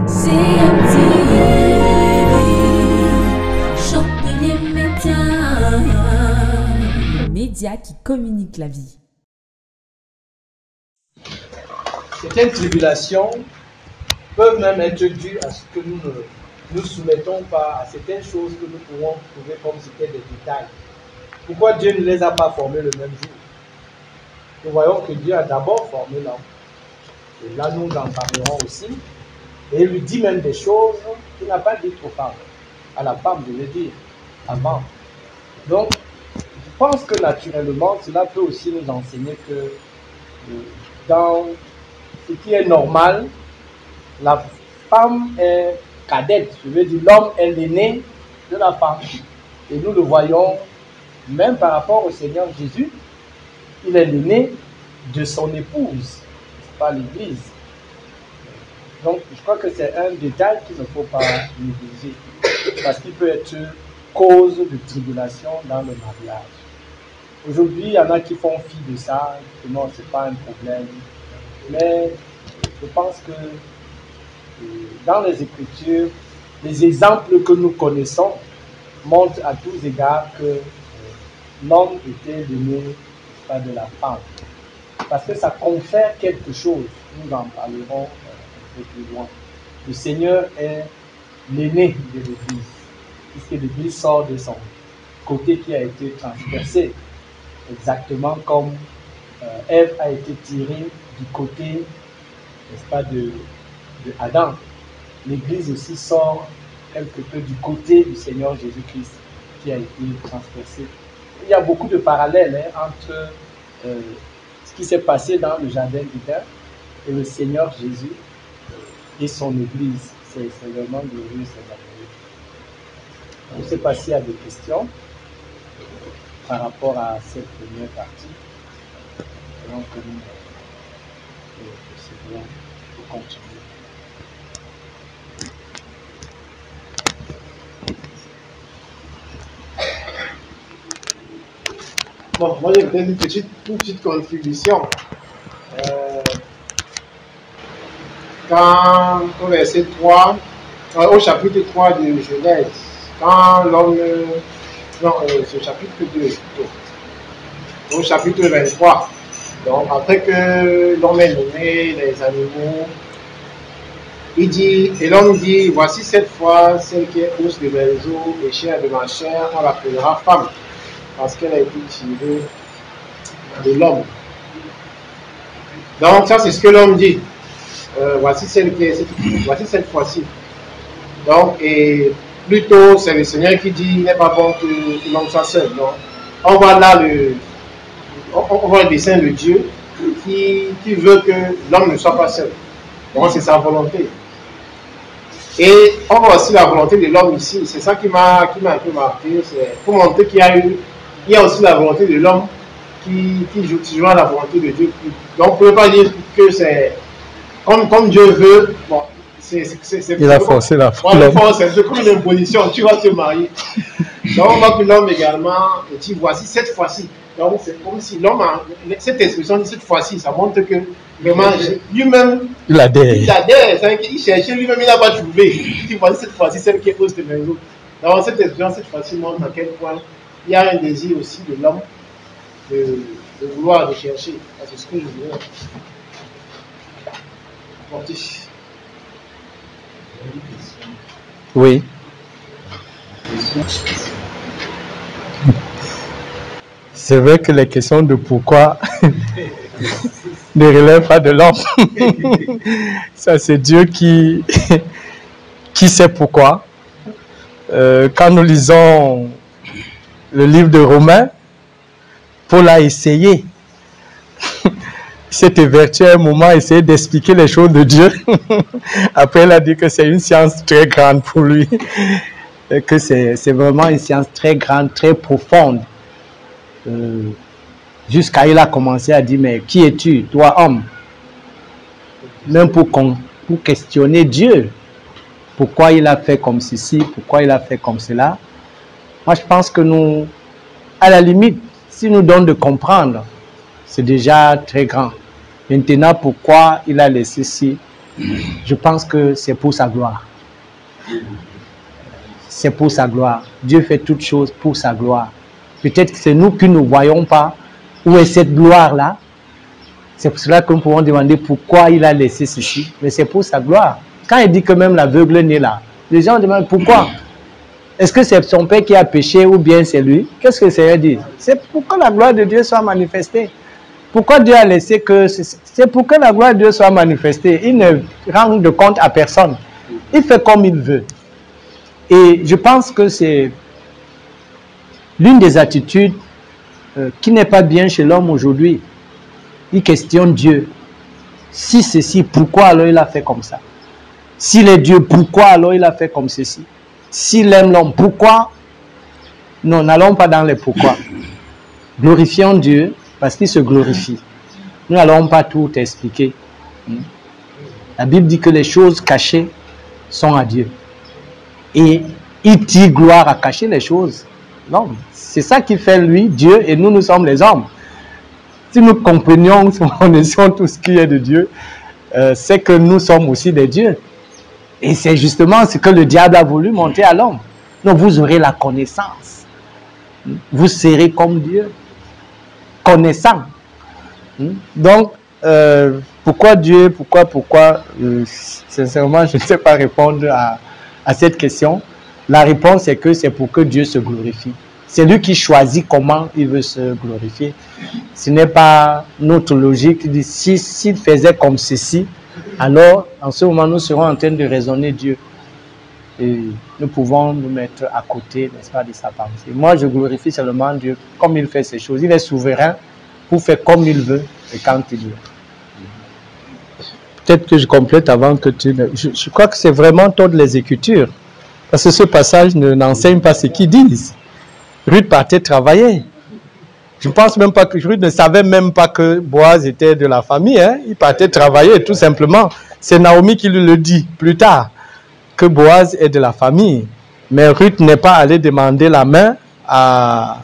Le média qui communique la vie. Certaines tribulations peuvent même être dues à ce que nous ne nous soumettons pas à certaines choses que nous pouvons trouver comme c'était des détails. Pourquoi Dieu ne les a pas formés le même jour? Nous voyons que Dieu a d'abord formé l'homme. Et là, nous en parlerons aussi. Et il lui dit même des choses qu'il n'a pas dites aux femmes. À la femme, je veux dire, avant. Donc, je pense que naturellement, cela peut aussi nous enseigner que dans ce qui est normal, la femme est cadette. Je veux dire, l'homme est l'aîné de la femme. Et nous le voyons même par rapport au Seigneur Jésus. Il est l'aîné de son épouse, pas l'Église. Donc, je crois que c'est un détail qu'il ne faut pas négliger, parce qu'il peut être cause de tribulation dans le mariage. Aujourd'hui, il y en a qui font fi de ça, que non, ce n'est pas un problème. Mais je pense que dans les Écritures, les exemples que nous connaissons montrent à tous égards que l'homme était l'aîné de la femme. Parce que ça confère quelque chose. Nous en parlerons un peu plus loin. Le Seigneur est l'aîné de l'Église, puisque l'Église sort de son côté qui a été transpercé, exactement comme Ève a été tirée du côté, n'est-ce pas, de Adam. L'Église aussi sort quelque peu du côté du Seigneur Jésus-Christ qui a été transpercé. Il y a beaucoup de parallèles entre ce qui s'est passé dans le jardin d'Éden et le Seigneur Jésus et son Église. C'est vraiment glorieux, c'est merveilleux. Je ne sais pas s'il y a des questions par rapport à cette première partie. Donc, c'est bien de continuer. Bon, moi j'ai peut-être une petite contribution. Quand au verset 3, au chapitre 3 de Genèse, quand l'homme, non, c'est chapitre 2 plutôt, au chapitre 23, donc après que l'homme ait nommé les animaux, il dit, et l'homme dit, voici cette fois celle qui est housse de mes os et chair de ma chair, on l'appellera femme, parce qu'elle a été tirée de l'homme. Donc ça c'est ce que l'homme dit. Voici celle qui est, voici cette fois-ci. Donc, et plutôt c'est le Seigneur qui dit, il n'est pas bon que l'homme soit seul. Donc, on voit là on voit le dessein de Dieu qui veut que l'homme ne soit pas seul. Donc c'est sa volonté. Et on voit aussi la volonté de l'homme ici. C'est ça qui m'a un peu marqué. C'est pour montrer qu'il y a aussi la volonté de l'homme qui joue à la volonté de Dieu. Donc on ne peut pas dire que c'est comme Dieu veut. Bon, il a forcé la femme. C'est comme une imposition. Tu vas te marier. Donc on voit que l'homme également dit voici cette fois-ci. Donc c'est comme si l'homme a cette expression dit cette fois-ci. Ça montre que vraiment lui-même il adhère. Il cherchait lui-même, il n'a pas trouvé. Il dit voici cette fois-ci celle qui est hausse de mes os. Donc cette expression cette fois-ci montre à quel point il y a un désir aussi de l'homme de vouloir, de chercher. C'est ce que je voulais. Oui. C'est vrai que les questions de pourquoi ne relèvent pas de l'homme. Ça, c'est Dieu qui sait pourquoi. Quand nous lisons le livre de Romains, Paul a essayé. Il s'est évertué à un moment, essayer d'expliquer les choses de Dieu. Après, il a dit que c'est une science très grande pour lui. Et que c'est vraiment une science très grande, très profonde. Jusqu'à il a commencé à dire, mais qui es-tu, toi homme? Même pour questionner Dieu. Pourquoi il a fait comme ceci, pourquoi il a fait comme cela. Moi, je pense que nous, à la limite, s'il nous donne de comprendre, c'est déjà très grand. Maintenant, pourquoi il a laissé ci, je pense que c'est pour sa gloire. C'est pour sa gloire. Dieu fait toutes choses pour sa gloire. Peut-être que c'est nous qui ne voyons pas où est cette gloire-là. C'est pour cela que nous pouvons demander pourquoi il a laissé ceci. Mais c'est pour sa gloire. Quand il dit que même l'aveugle n'est là, les gens demandent pourquoi. Est-ce que c'est son père qui a péché ou bien c'est lui? Qu'est-ce que le Seigneur dit? C'est pour que la gloire de Dieu soit manifestée. Pourquoi Dieu a laissé que... C'est pour que la gloire de Dieu soit manifestée. Il ne rend de compte à personne. Il fait comme il veut. Et je pense que c'est l'une des attitudes qui n'est pas bien chez l'homme aujourd'hui. Il questionne Dieu. Si ceci, pourquoi alors il a fait comme ça? S'il est Dieu, pourquoi alors il a fait comme ceci? S'il aime l'homme, pourquoi? Non, n'allons pas dans les pourquoi. Glorifions Dieu parce qu'il se glorifie. Nous n'allons pas tout expliquer. La Bible dit que les choses cachées sont à Dieu. Et il tire gloire à cacher les choses. Non, c'est ça qui fait lui, Dieu, et nous sommes les hommes. Si nous comprenions, si nous connaissions tout ce qui est de Dieu, c'est que nous sommes aussi des dieux. Et c'est justement ce que le diable a voulu montrer à l'homme. Donc vous aurez la connaissance. Vous serez comme Dieu. Connaissant. Donc, pourquoi Dieu, pourquoi sincèrement, je ne sais pas répondre à cette question. La réponse est que c'est pour que Dieu se glorifie. C'est lui qui choisit comment il veut se glorifier. Ce n'est pas notre logique qui dit s'il faisait comme ceci, alors en ce moment nous serons en train de raisonner Dieu. Et nous pouvons nous mettre à côté, n'est-ce pas, de sa pensée. Moi je glorifie seulement Dieu comme il fait ces choses. Il est souverain pour faire comme il veut et quand il veut. Peut-être que je complète avant que tu... Je crois que c'est vraiment toutes les Écritures. Parce que ce passage n'enseigne pas ce qu'ils disent. Ruth partait travailler. Je ne pense même pas que Ruth ne savait même pas que Boaz était de la famille. Hein? Il partait travailler tout simplement. C'est Naomi qui lui le dit plus tard, que Boaz est de la famille. Mais Ruth n'est pas allée demander la main à...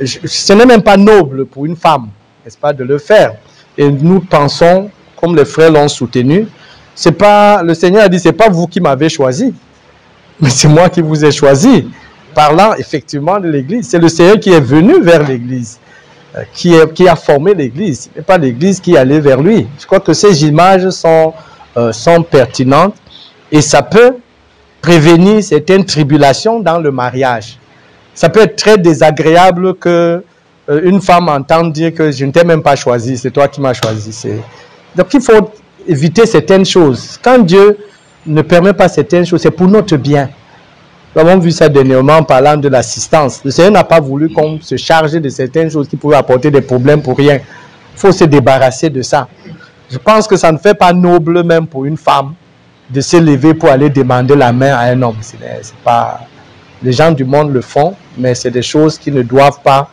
Ce n'est même pas noble pour une femme, n'est-ce pas, de le faire. Et nous pensons, comme les frères l'ont soutenu, c'est pas, le Seigneur a dit, c'est pas vous qui m'avez choisi, mais c'est moi qui vous ai choisi. Parlant effectivement de l'Église, c'est le Seigneur qui est venu vers l'Église, qui a formé l'Église. Ce n'est pas l'Église qui est allée vers lui. Je crois que ces images sont pertinentes et ça peut prévenir certaines tribulations dans le mariage. Ça peut être très désagréable que une femme entende dire que je ne t'ai même pas choisi, c'est toi qui m'as choisi. Donc il faut éviter certaines choses. Quand Dieu ne permet pas certaines choses, c'est pour notre bien. Nous avons vu ça dernièrement en parlant de l'assistance. Le Seigneur n'a pas voulu qu'on se charge de certaines choses qui pouvaient apporter des problèmes pour rien. Il faut se débarrasser de ça. Je pense que ça ne fait pas noble même pour une femme de se lever pour aller demander la main à un homme. C'est pas... Les gens du monde le font, mais c'est des choses qui ne doivent pas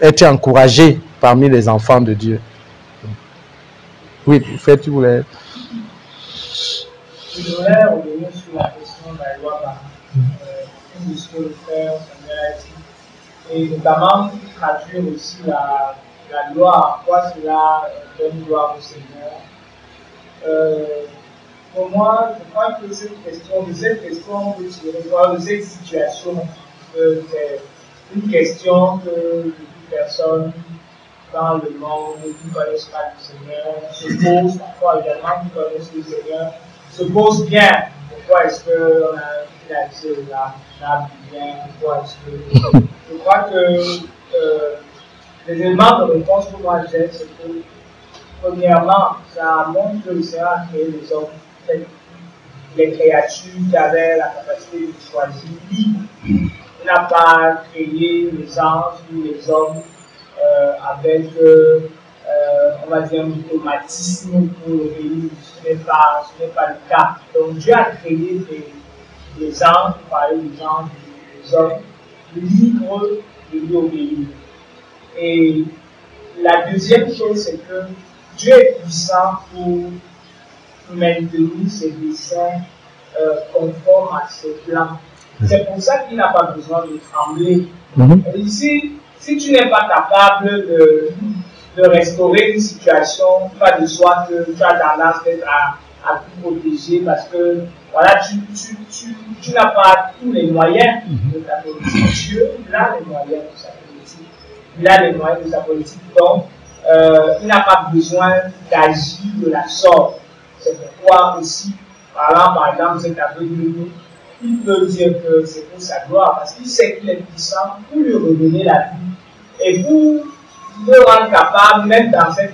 être encouragées parmi les enfants de Dieu. Oui, tu voulais... Je voudrais revenir sur la question de la loi de ce que le frère Samuel a dit, et notamment traduire aussi la loi, à quoi cela donne gloire au Seigneur. Pour moi, je crois que cette question de cette situation, c'est une question que toute personne dans le monde qui ne connaissent pas le Seigneur se pose, parfois également qui connaissent le Seigneur, se pose bien. Pourquoi est-ce qu'on a réalisé la bien? Pourquoi est-ce que... Je crois que les éléments de réponse que moi j'ai, c'est que premièrement, ça montre que le Seigneur a créé les hommes, les créatures qui avaient la capacité de choisir libre. Il n'a pas créé les anges ou les hommes avec, on va dire, un automatisme pour obéir. Ce n'est pas le cas. Donc Dieu a créé des anges, parler des anges, des hommes, libres de lui obéir. Et la deuxième chose, c'est que Dieu est puissant pour maintenir ses desseins conformes à ses plans. C'est pour ça qu'il n'a pas besoin de trembler. Ici, si tu n'es pas capable de restaurer une situation, pas de soi que tu as tendance peut-être à tout protéger parce que voilà, tu n'as pas tous les moyens de ta politique. Dieu, il a les moyens de sa politique. Il a les moyens de sa politique, donc il n'a pas besoin d'agir de la sorte. C'est pourquoi aussi, par exemple, cet aveugle, il peut dire que c'est pour sa gloire, parce qu'il sait qu'il est puissant pour lui redonner la vie et pour le rendre capable, même dans cet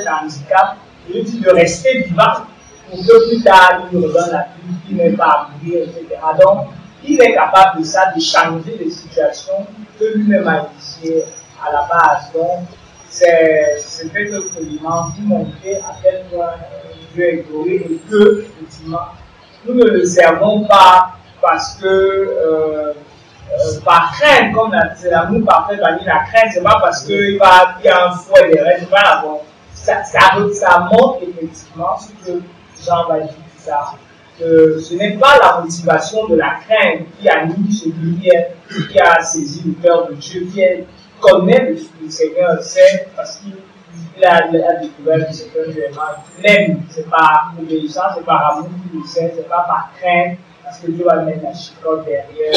handicap, de rester vivant pour que plus tard il lui redonne la vie, qu'il n'ait pas à mourir, etc. Donc, il est capable de ça, de changer les situations que lui-même a initiées à la base. Donc, c'est fait absolument pour montrer à quel point Dieu est glorieux et que, effectivement, nous ne le servons pas parce que, par crainte, comme c'est l'amour parfait, la crainte, c'est pas parce qu'il y a un fouet derrière, c'est pas la bonne. Ça montre effectivement ce que Jean va dire, ça. Ce n'est pas la motivation de la crainte qui anime celui qui a saisi le cœur de Dieu, qui connaît le Seigneur, c'est parce qu'il a découvert que c'est un élément qu'il aime. C'est par obéissance, c'est par amour qu'il le sait, c'est pas par crainte, parce que Dieu va mettre la chicotte derrière.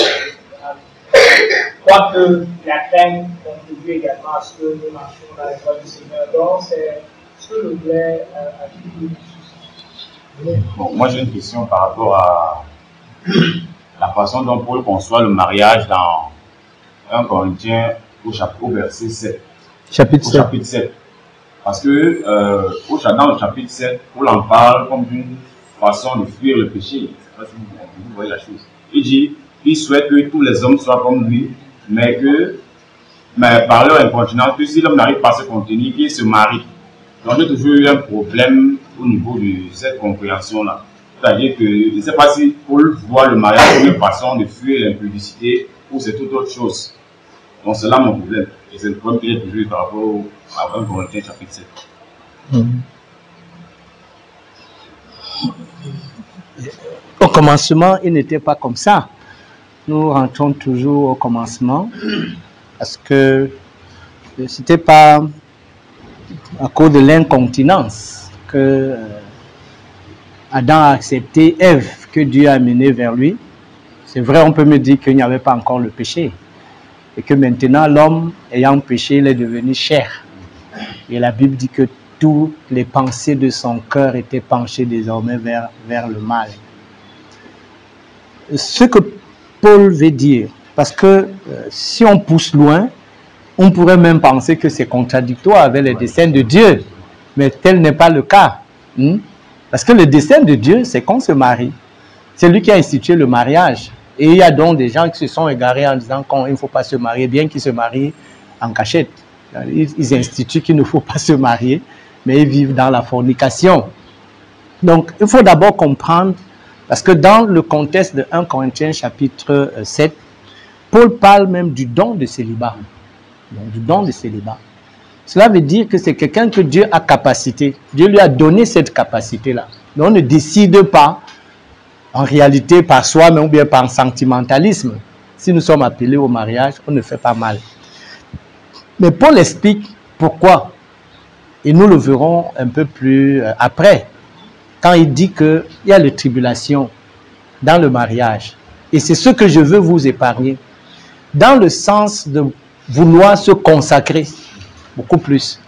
Quoique la crainte contribue également à ce que nous marchions dans les voies du Seigneur. Donc, c'est ce que le plaît à tout le monde. Bon, moi j'ai une question par rapport à la façon dont Paul conçoit le mariage dans 1 Corinthiens au verset 7. Chapitre 7. Parce que dans le chapitre 7, Paul en parle comme d'une façon de fuir le péché. Je ne sais pas si vous voyez la chose. Il dit qu'il souhaite que tous les hommes soient comme lui, mais par leur incontinence, que si l'homme n'arrive pas à se contenir, qu'il se marie. Donc j'ai toujours eu un problème au niveau de cette compréhension-là. C'est-à-dire que je ne sais pas si Paul voit le mariage comme une façon de fuir l'impudicité ou c'est toute autre chose. Donc c'est là mon problème. Et c'est le problème que j'ai toujours eu par rapport à 1 Corinthiens chapitre 7. Au commencement, il n'était pas comme ça. Nous rentrons toujours au commencement parce que ce n'était pas à cause de l'incontinence que Adam a accepté Ève que Dieu a amenée vers lui. C'est vrai, on peut me dire qu'il n'y avait pas encore le péché et que maintenant l'homme ayant péché, il est devenu chair. Et la Bible dit que toutes les pensées de son cœur étaient penchées désormais vers le mal. Ce que Paul veut dire, parce que si on pousse loin, on pourrait même penser que c'est contradictoire avec les desseins de Dieu, mais tel n'est pas le cas. Parce que le dessein de Dieu, c'est qu'on se marie. C'est lui qui a institué le mariage. Et il y a donc des gens qui se sont égarés en disant qu'il ne faut pas se marier, bien qu'ils se marient en cachette. Ils instituent qu'il ne faut pas se marier, mais ils vivent dans la fornication. Donc, il faut d'abord comprendre, parce que dans le contexte de 1 Corinthiens chapitre 7, Paul parle même du don de célibat. Donc, du don de célibat. Cela veut dire que c'est quelqu'un que Dieu a capacité. Dieu lui a donné cette capacité-là. Donc, on ne décide pas, en réalité, par soi-même ou bien par sentimentalisme. Si nous sommes appelés au mariage, on ne fait pas mal. Mais Paul explique pourquoi. Et nous le verrons un peu plus après. Quand il dit qu'il y a les tribulations dans le mariage. Et c'est ce que je veux vous épargner. Dans le sens de vouloir se consacrer beaucoup plus.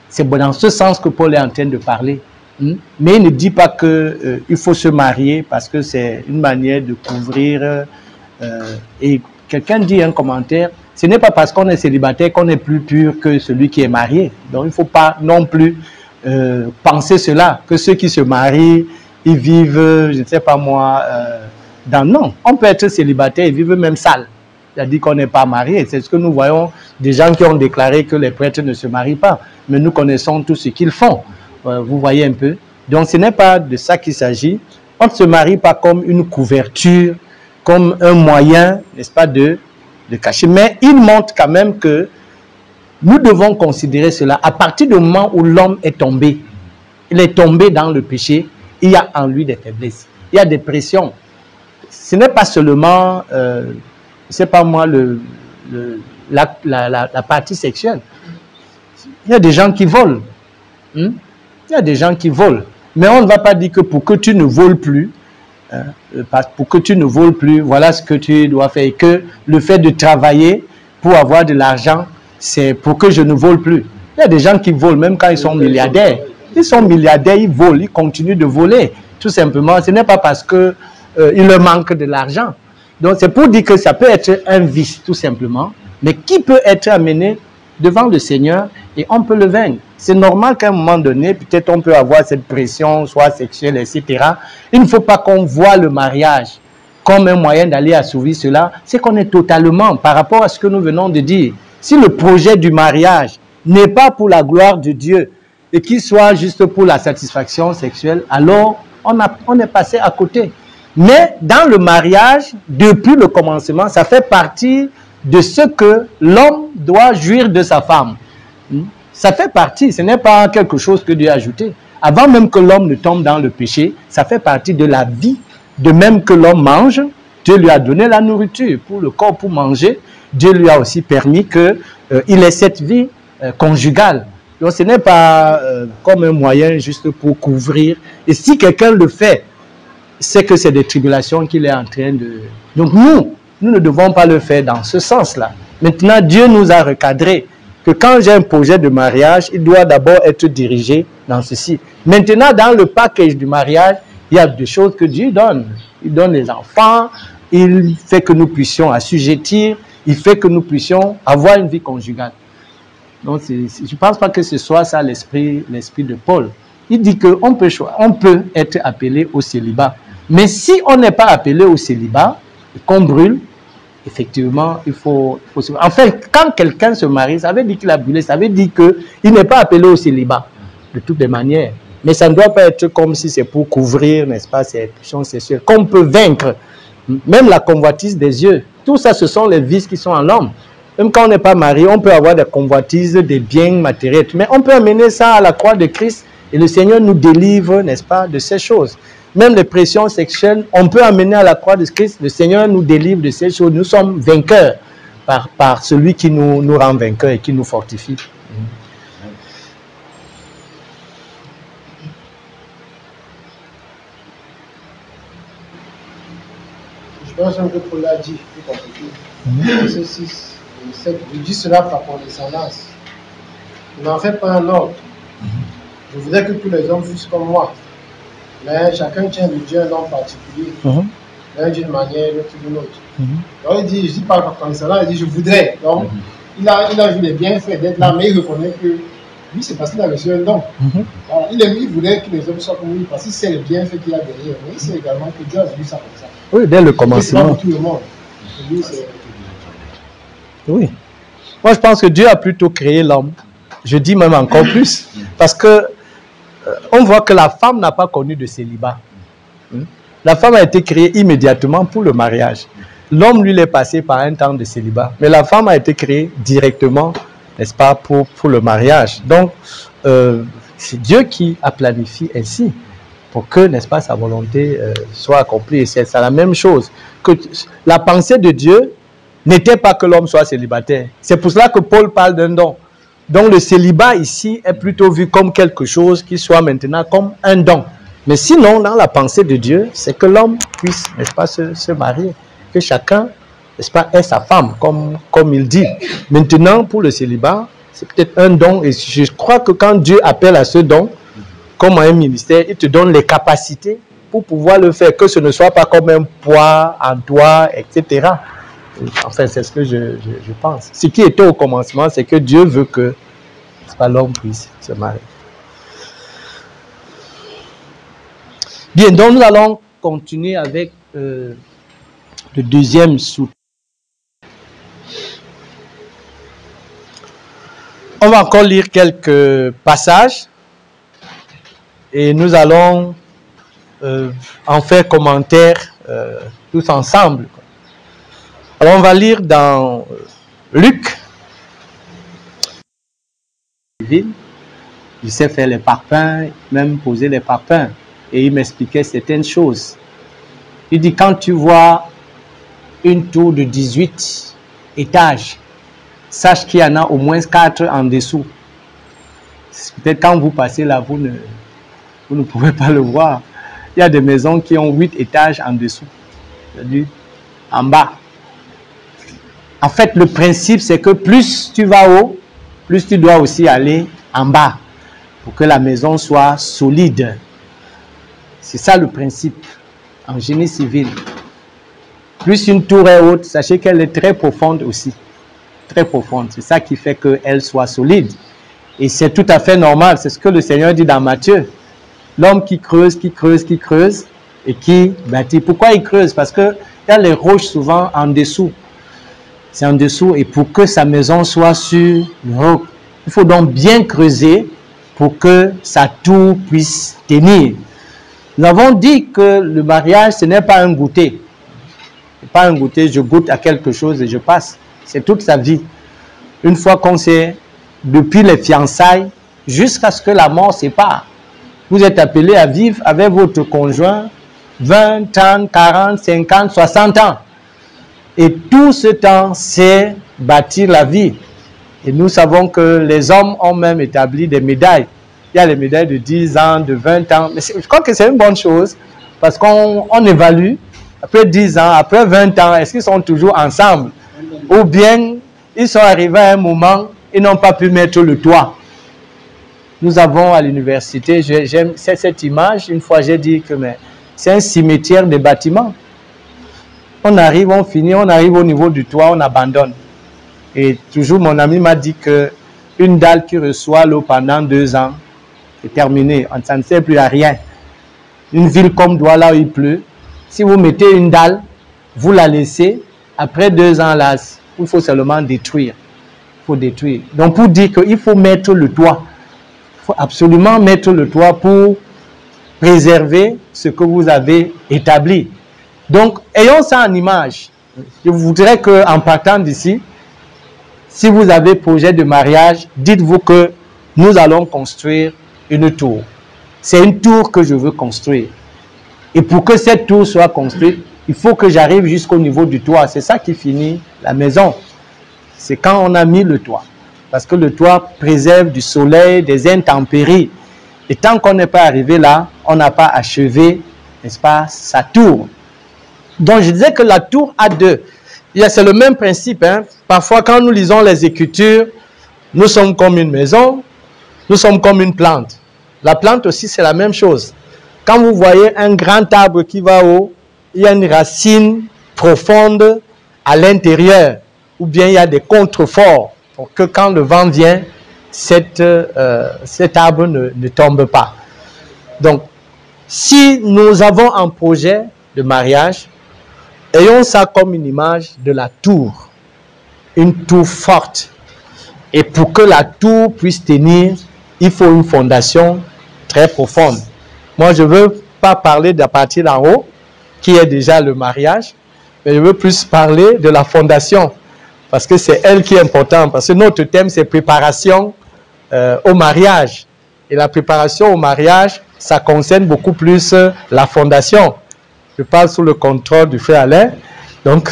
C'est dans ce sens que Paul est en train de parler. Mais il ne dit pas qu'il faut se marier parce que c'est une manière de couvrir. Et quelqu'un dit un commentaire, ce n'est pas parce qu'on est célibataire qu'on est plus pur que celui qui est marié. Donc il ne faut pas non plus penser cela, que ceux qui se marient, ils vivent, je ne sais pas moi, non. On peut être célibataire et vivre même sale. C'est-à-dire qu'on n'est pas marié. C'est ce que nous voyons des gens qui ont déclaré que les prêtres ne se marient pas. Mais nous connaissons tout ce qu'ils font. Vous voyez un peu. Donc ce n'est pas de ça qu'il s'agit. On ne se marie pas comme une couverture, comme un moyen, n'est-ce pas, de cacher. Mais il montre quand même que nous devons considérer cela. À partir du moment où l'homme est tombé, il est tombé dans le péché, il y a en lui des faiblesses. Il y a des pressions. Ce n'est pas seulement... c'est pas moi la partie sexuelle. Il y a des gens qui volent. Il y a des gens qui volent. Mais on ne va pas dire que pour que tu ne voles plus, voilà ce que tu dois faire. Et que le fait de travailler pour avoir de l'argent, c'est pour que je ne vole plus. Il y a des gens qui volent même quand ils sont milliardaires. Ils sont milliardaires, ils volent, ils continuent de voler. Tout simplement, ce n'est pas parce que il leur manque de l'argent. Donc c'est pour dire que ça peut être un vice, tout simplement, mais qui peut être amené devant le Seigneur et on peut le vaincre. C'est normal qu'à un moment donné, peut-être on peut avoir cette pression, soit sexuelle, etc. Il ne faut pas qu'on voit le mariage comme un moyen d'aller assouvir cela. C'est qu'on est totalement, par rapport à ce que nous venons de dire, si le projet du mariage n'est pas pour la gloire de Dieu et qu'il soit juste pour la satisfaction sexuelle, alors on est passé à côté. Mais dans le mariage, depuis le commencement, ça fait partie de ce que l'homme doit jouir de sa femme. Ça fait partie, ce n'est pas quelque chose que Dieu a ajouté. Avant même que l'homme ne tombe dans le péché, ça fait partie de la vie. De même que l'homme mange, Dieu lui a donné la nourriture pour le corps, pour manger. Dieu lui a aussi permis qu'il ait cette vie conjugale. Donc ce n'est pas comme un moyen juste pour couvrir. Et si quelqu'un le fait, c'est que c'est des tribulations qu'il est en train de... Donc nous ne devons pas le faire dans ce sens-là. Maintenant, Dieu nous a recadré que quand j'ai un projet de mariage, il doit d'abord être dirigé dans ceci. Maintenant, dans le package du mariage, il y a des choses que Dieu donne. Il donne les enfants, il fait que nous puissions assujettir, il fait que nous puissions avoir une vie conjugale. Donc, je ne pense pas que ce soit ça l'esprit de Paul. Il dit qu'on peut être appelé au célibat. Mais si on n'est pas appelé au célibat, qu'on brûle, effectivement, il faut enfin, quand quelqu'un se marie, ça veut dire qu'il a brûlé, ça veut dire qu'il n'est pas appelé au célibat, de toutes les manières. Mais ça ne doit pas être comme si c'est pour couvrir, n'est-ce pas, ces questions sexuelles, qu'on peut vaincre. Même la convoitise des yeux, tout ça, ce sont les vices qui sont en l'homme. Même quand on n'est pas marié, on peut avoir des convoitises, des biens matériels, mais on peut amener ça à la croix de Christ et le Seigneur nous délivre, n'est-ce pas, de ces choses. Même les pressions sexuelles, on peut amener à la croix de Christ, le Seigneur nous délivre de ces choses. Nous sommes vainqueurs par celui qui nous rend vainqueurs et qui nous fortifie. Je pense que Paul l'a dit, verset 6, je dis cela par condescendance. Je n'en fais pas un ordre. Je voudrais que tous les hommes fussent comme moi. Mais chacun tient de Dieu un nom particulier. L'un d'une manière, l'autre d'une autre. Donc il dit, je dis pas par condescendance, il dit je voudrais. Donc il a vu les bienfaits d'être là, mais il reconnaît que lui c'est parce qu'il a reçu un don. Alors, il voudrait que les hommes soient comme lui, parce qu'il sait les bienfaits qu'il a derrière. Mais il sait également que Dieu a voulu ça comme ça. Oui, dès le commencement. Tout le monde. Oui. Moi, je pense que Dieu a plutôt créé l'homme. Je dis même encore plus. Parce que on voit que la femme n'a pas connu de célibat. La femme a été créée immédiatement pour le mariage. L'homme, lui, est passé par un temps de célibat. Mais la femme a été créée directement, n'est-ce pas, pour le mariage. Donc, c'est Dieu qui a planifié ainsi pour que, n'est-ce pas, sa volonté soit accomplie. Et c'est la même chose. Que la pensée de Dieu n'était pas que l'homme soit célibataire. C'est pour cela que Paul parle d'un don. Donc le célibat ici est plutôt vu comme quelque chose qui soit maintenant comme un don. Mais sinon, dans la pensée de Dieu, c'est que l'homme puisse, n'est-ce pas, se marier. Que chacun, n'est-ce pas, ait sa femme, comme il dit. Maintenant, pour le célibat, c'est peut-être un don. Et je crois que quand Dieu appelle à ce don, comme à un ministère, il te donne les capacités pour pouvoir le faire. Que ce ne soit pas comme un poids en toi, etc. Enfin, c'est ce que je pense. Ce qui était au commencement, c'est que Dieu veut que l'homme puisse se marier. Bien, donc nous allons continuer avec le deuxième sous. On va encore lire quelques passages et nous allons en faire commentaire tous ensemble. Alors on va lire dans Luc. Il sait faire les parpaings, même poser les parpaings. Et il m'expliquait certaines choses. Il dit, quand tu vois une tour de 18 étages, sache qu'il y en a au moins 4 en dessous. Peut-être quand vous passez là, vous Vous ne pouvez pas le voir. Il y a des maisons qui ont 8 étages en dessous, c'est-à-dire en bas. En fait, le principe, c'est que plus tu vas haut, plus tu dois aussi aller en bas pour que la maison soit solide. C'est ça le principe en génie civil. Plus une tour est haute, sachez qu'elle est très profonde aussi. Très profonde. C'est ça qui fait qu'elle soit solide. Et c'est tout à fait normal. C'est ce que le Seigneur dit dans Matthieu. L'homme qui creuse, qui creuse, qui creuse et qui bâtit. Pourquoi il creuse? Parce qu'il y a les roches souvent en dessous. C'est en dessous. Et pour que sa maison soit sur le roc, il faut donc bien creuser pour que sa tour puisse tenir. Nous avons dit que le mariage, ce n'est pas un goûter. Ce n'est pas un goûter, je goûte à quelque chose et je passe. C'est toute sa vie. Une fois qu'on s'est, depuis les fiançailles, jusqu'à ce que la mort sépare, vous êtes appelé à vivre avec votre conjoint 20, 30, 40, 50, 60 ans. Et tout ce temps, c'est bâtir la vie. Et nous savons que les hommes ont même établi des médailles. Il y a les médailles de 10 ans, de 20 ans. Mais je crois que c'est une bonne chose parce qu'on évalue, après 10 ans, après 20 ans, est-ce qu'ils sont toujours ensemble? Ou bien, ils sont arrivés à un moment, ils n'ont pas pu mettre le toit. Nous avons à l'université, j'aime cette image, une fois j'ai dit que c'est un cimetière de bâtiments. On arrive, on finit, on arrive au niveau du toit, on abandonne. Et toujours mon ami m'a dit que une dalle qui reçoit l'eau pendant 2 ans, c'est terminé, ça ne sert plus à rien. Une ville comme Douala où il pleut, si vous mettez une dalle, vous la laissez, après 2 ans là, il faut seulement détruire. Il faut détruire. Donc pour dire qu'il faut mettre le toit, il faut absolument mettre le toit pour préserver ce que vous avez établi. Donc ayons ça en image. Je voudrais qu'en partant d'ici, si vous avez projet de mariage, dites-vous que nous allons construire une tour. C'est une tour que je veux construire. Et pour que cette tour soit construite, il faut que j'arrive jusqu'au niveau du toit. C'est ça qui finit la maison. C'est quand on a mis le toit. Parce que le toit préserve du soleil, des intempéries. Et tant qu'on n'est pas arrivé là, on n'a pas achevé, n'est-ce pas, sa tour. Donc je disais que la tour a deux. C'est le même principe. Hein. Parfois quand nous lisons les Écritures, nous sommes comme une maison, nous sommes comme une plante. La plante aussi c'est la même chose. Quand vous voyez un grand arbre qui va haut, il y a une racine profonde à l'intérieur. Ou bien il y a des contreforts pour que quand le vent vient, cet arbre ne tombe pas. Donc, si nous avons un projet de mariage, ayons ça comme une image de la tour. Une tour forte. Et pour que la tour puisse tenir, il faut une fondation très profonde. Moi, je ne veux pas parler de la partie d'en haut, qui est déjà le mariage, mais je veux plus parler de la fondation. Parce que c'est elle qui est importante. Parce que notre thème, c'est préparation au mariage. Et la préparation au mariage, ça concerne beaucoup plus la fondation. Je parle sous le contrôle du frère Alain. Donc,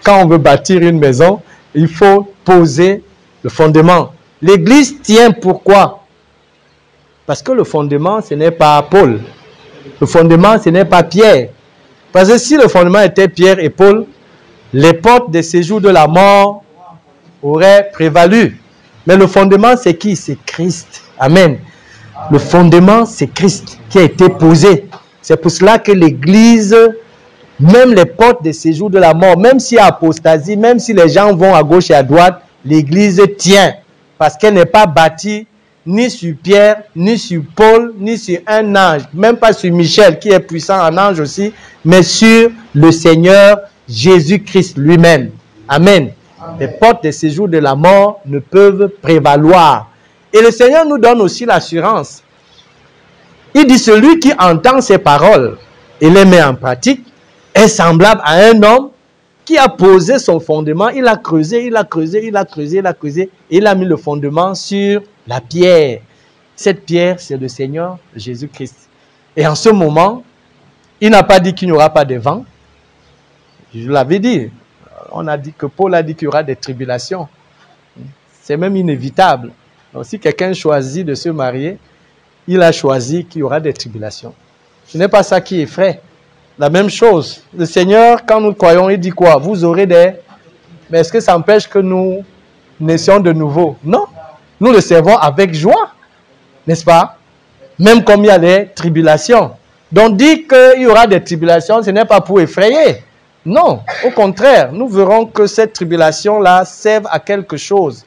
quand on veut bâtir une maison, il faut poser le fondement. L'église tient pourquoi? Parce que le fondement, ce n'est pas Paul. Le fondement, ce n'est pas Pierre. Parce que si le fondement était Pierre et Paul, les portes des séjours de la mort auraient prévalu. Mais le fondement, c'est qui? C'est Christ. Amen. Le fondement, c'est Christ qui a été posé. C'est pour cela que l'Église, même les portes des séjours de la mort, même s'il y a apostasie, même si les gens vont à gauche et à droite, l'Église tient. Parce qu'elle n'est pas bâtie ni sur Pierre, ni sur Paul, ni sur un ange, même pas sur Michel, qui est puissant en ange aussi, mais sur le Seigneur Jésus-Christ lui-même. Amen. Les portes des séjours de la mort ne peuvent prévaloir. Et le Seigneur nous donne aussi l'assurance. Il dit, celui qui entend ces paroles et les met en pratique est semblable à un homme qui a posé son fondement. Il a creusé, il a creusé, il a creusé, il a creusé. Et il a mis le fondement sur la pierre. Cette pierre, c'est le Seigneur Jésus-Christ. Et en ce moment, il n'a pas dit qu'il n'y aura pas de vent. Je l'avais dit. On a dit que Paul a dit qu'il y aura des tribulations. C'est même inévitable. Donc, si quelqu'un choisit de se marier, il a choisi qu'il y aura des tribulations. Ce n'est pas ça qui effraie. La même chose, le Seigneur, quand nous croyons, il dit quoi? Vous aurez des... Mais est-ce que ça empêche que nous naissions de nouveau? Non. Nous le servons avec joie, n'est-ce pas? Même comme il y a des tribulations. Donc dire qu'il y aura des tribulations, ce n'est pas pour effrayer. Non, au contraire, nous verrons que cette tribulation-là serve à quelque chose.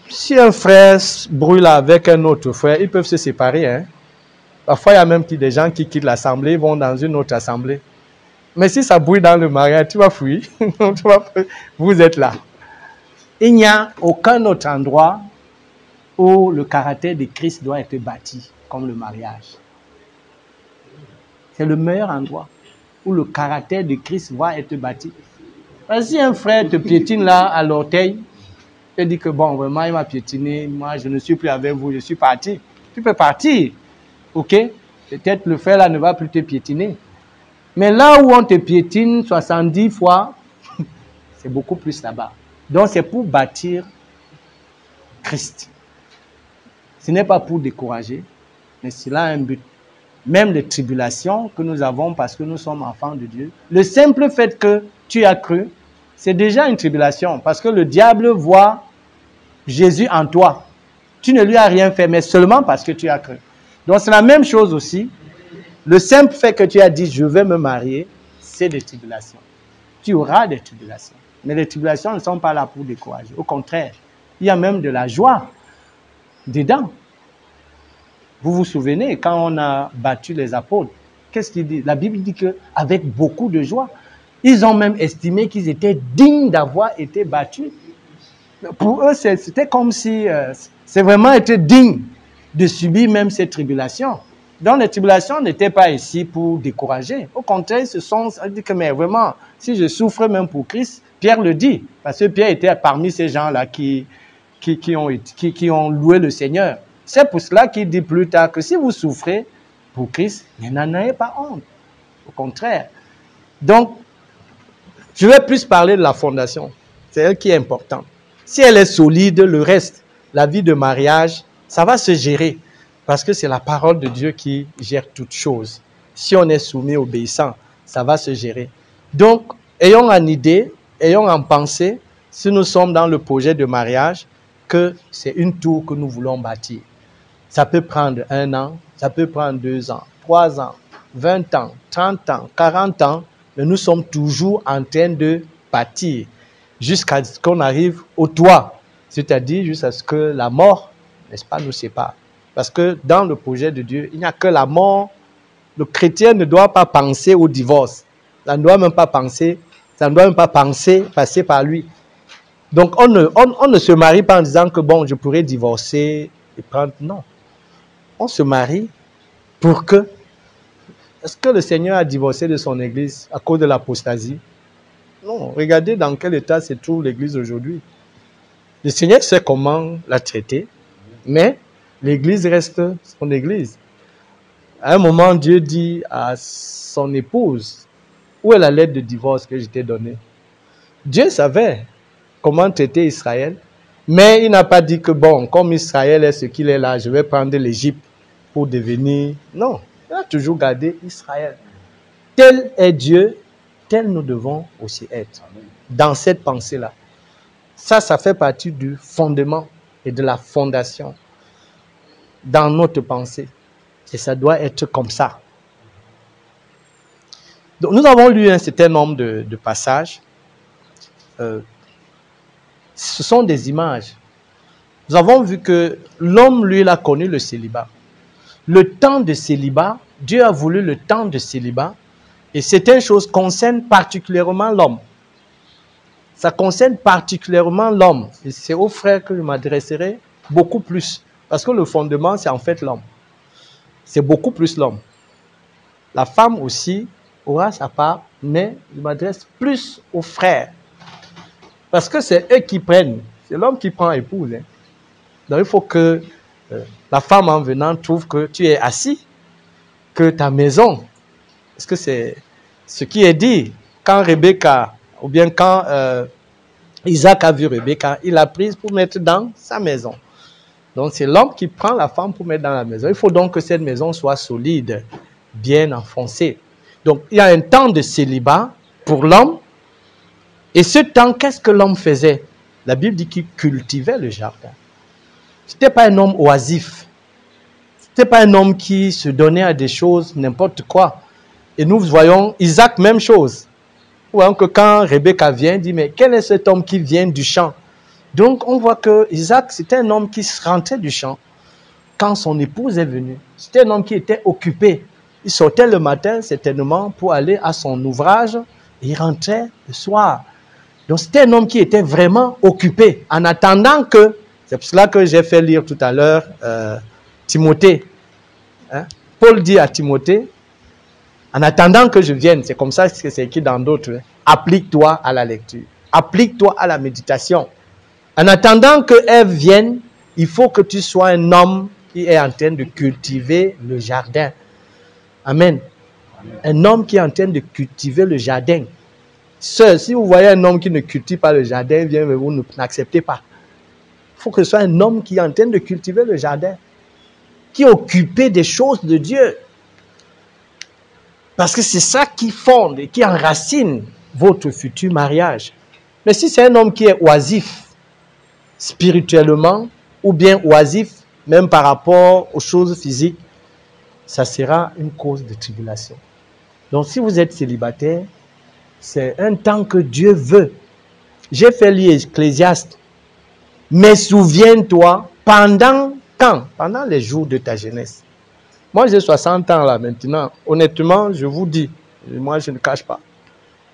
Si un frère brûle avec un autre frère, ils peuvent se séparer. Hein? Parfois, il y a même des gens qui quittent l'assemblée, vont dans une autre assemblée. Mais si ça brûle dans le mariage, tu vas fuir. Vous êtes là. Il n'y a aucun autre endroit où le caractère de Christ doit être bâti, comme le mariage. C'est le meilleur endroit où le caractère de Christ va être bâti. Parce que si un frère te piétine là à l'orteil, te dit que bon, vraiment, il m'a piétiné, moi je ne suis plus avec vous, je suis parti. Tu peux partir, ok? Peut-être le frère là ne va plus te piétiner. Mais là où on te piétine 70 fois, c'est beaucoup plus là-bas. Donc c'est pour bâtir Christ. Ce n'est pas pour décourager, mais c'est là un but. Même les tribulations que nous avons parce que nous sommes enfants de Dieu, le simple fait que tu as cru, c'est déjà une tribulation parce que le diable voit Jésus en toi. Tu ne lui as rien fait, mais seulement parce que tu as cru. Donc c'est la même chose aussi. Le simple fait que tu as dit je vais me marier, c'est des tribulations. Tu auras des tribulations. Mais les tribulations ne sont pas là pour décourager. Au contraire, il y a même de la joie dedans. Vous vous souvenez, quand on a battu les apôtres, qu'est-ce qu'il dit? La Bible dit qu'avec beaucoup de joie, ils ont même estimé qu'ils étaient dignes d'avoir été battus. Pour eux, c'était comme si c'est vraiment été digne de subir même ces tribulations. Donc les tribulations n'étaient pas ici pour décourager. Au contraire, ils se sont dit que mais vraiment, si je souffre même pour Christ, Pierre le dit, parce que Pierre était parmi ces gens-là qui ont loué le Seigneur. C'est pour cela qu'il dit plus tard que si vous souffrez pour Christ, n'en ayez pas honte. Au contraire. Donc, je vais plus parler de la fondation. C'est elle qui est importante. Si elle est solide, le reste, la vie de mariage, ça va se gérer. Parce que c'est la parole de Dieu qui gère toutes choses. Si on est soumis, obéissant, ça va se gérer. Donc, ayons en idée, ayons en pensée, si nous sommes dans le projet de mariage, que c'est une tour que nous voulons bâtir. Ça peut prendre 1 an, ça peut prendre 2 ans, 3 ans, 20 ans, 30 ans, 40 ans, mais nous sommes toujours en train de bâtir jusqu'à ce qu'on arrive au toit, c'est-à-dire jusqu'à ce que la mort, n'est-ce pas, nous sépare. Parce que dans le projet de Dieu, il n'y a que la mort. Le chrétien ne doit pas penser au divorce. Ça ne doit même pas penser, passer par lui. Donc on ne se marie pas en disant que bon, je pourrais divorcer et prendre... Non. On se marie pour que... Est-ce que le Seigneur a divorcé de son église à cause de l'apostasie? Non. Regardez dans quel état se trouve l'église aujourd'hui. Le Seigneur sait comment la traiter, mais l'église reste son église. À un moment, Dieu dit à son épouse, où est la lettre de divorce que je t'ai donnée? Dieu savait comment traiter Israël, mais il n'a pas dit que bon, comme Israël est ce qu'il est là, je vais prendre l'Égypte pour devenir... Non, il a toujours gardé Israël. Tel est Dieu, tel nous devons aussi être. Dans cette pensée-là. Ça fait partie du fondement et de la fondation dans notre pensée. Et ça doit être comme ça. Donc, nous avons lu un certain nombre de passages. Ce sont des images. Nous avons vu que l'homme, lui, il a connu le célibat. Le temps de célibat, Dieu a voulu le temps de célibat. Et certaines choses concernent particulièrement l'homme. Ça concerne particulièrement l'homme. Et c'est aux frères que je m'adresserai beaucoup plus. Parce que le fondement, c'est en fait l'homme. C'est beaucoup plus l'homme. La femme aussi aura sa part, mais je m'adresse plus aux frères. Parce que c'est eux qui prennent. C'est l'homme qui prend épouse. Hein. Donc il faut que la femme en venant trouve que tu es assis, que ta maison. Parce que c'est ce qui est dit. Quand Rebecca, ou bien quand Isaac a vu Rebecca, il l'a prise pour mettre dans sa maison. Donc c'est l'homme qui prend la femme pour mettre dans la maison. Il faut donc que cette maison soit solide, bien enfoncée. Donc il y a un temps de célibat pour l'homme. Et ce temps, qu'est-ce que l'homme faisait? La Bible dit qu'il cultivait le jardin. Ce n'était pas un homme oisif. Ce n'était pas un homme qui se donnait à des choses, n'importe quoi. Et nous voyons Isaac, même chose. Nous voyons que quand Rebecca vient, dit, mais quel est cet homme qui vient du champ? Donc on voit que Isaac, c'était un homme qui rentrait du champ quand son épouse est venue. C'était un homme qui était occupé. Il sortait le matin, certainement, pour aller à son ouvrage, et il rentrait le soir. Donc c'était un homme qui était vraiment occupé, en attendant que, c'est pour cela que j'ai fait lire tout à l'heure Timothée. Hein? Paul dit à Timothée, en attendant que je vienne, c'est comme ça que c'est écrit dans d'autres, hein, applique-toi à la lecture, applique-toi à la méditation. En attendant que Ève vienne, il faut que tu sois un homme qui est en train de cultiver le jardin. Amen. Un homme qui est en train de cultiver le jardin. Sœur, si vous voyez un homme qui ne cultive pas le jardin, bien, vous n'acceptez pas. Il faut que ce soit un homme qui est en train de cultiver le jardin, qui est occupé des choses de Dieu. Parce que c'est ça qui fonde et qui enracine votre futur mariage. Mais si c'est un homme qui est oisif, spirituellement, ou bien oisif, même par rapport aux choses physiques, ça sera une cause de tribulation. Donc si vous êtes célibataire, c'est un temps que Dieu veut. J'ai fait lire Ecclésiaste. Mais souviens-toi, pendant quand? Pendant les jours de ta jeunesse. Moi, j'ai 60 ans là maintenant. Honnêtement, je vous dis, moi je ne cache pas.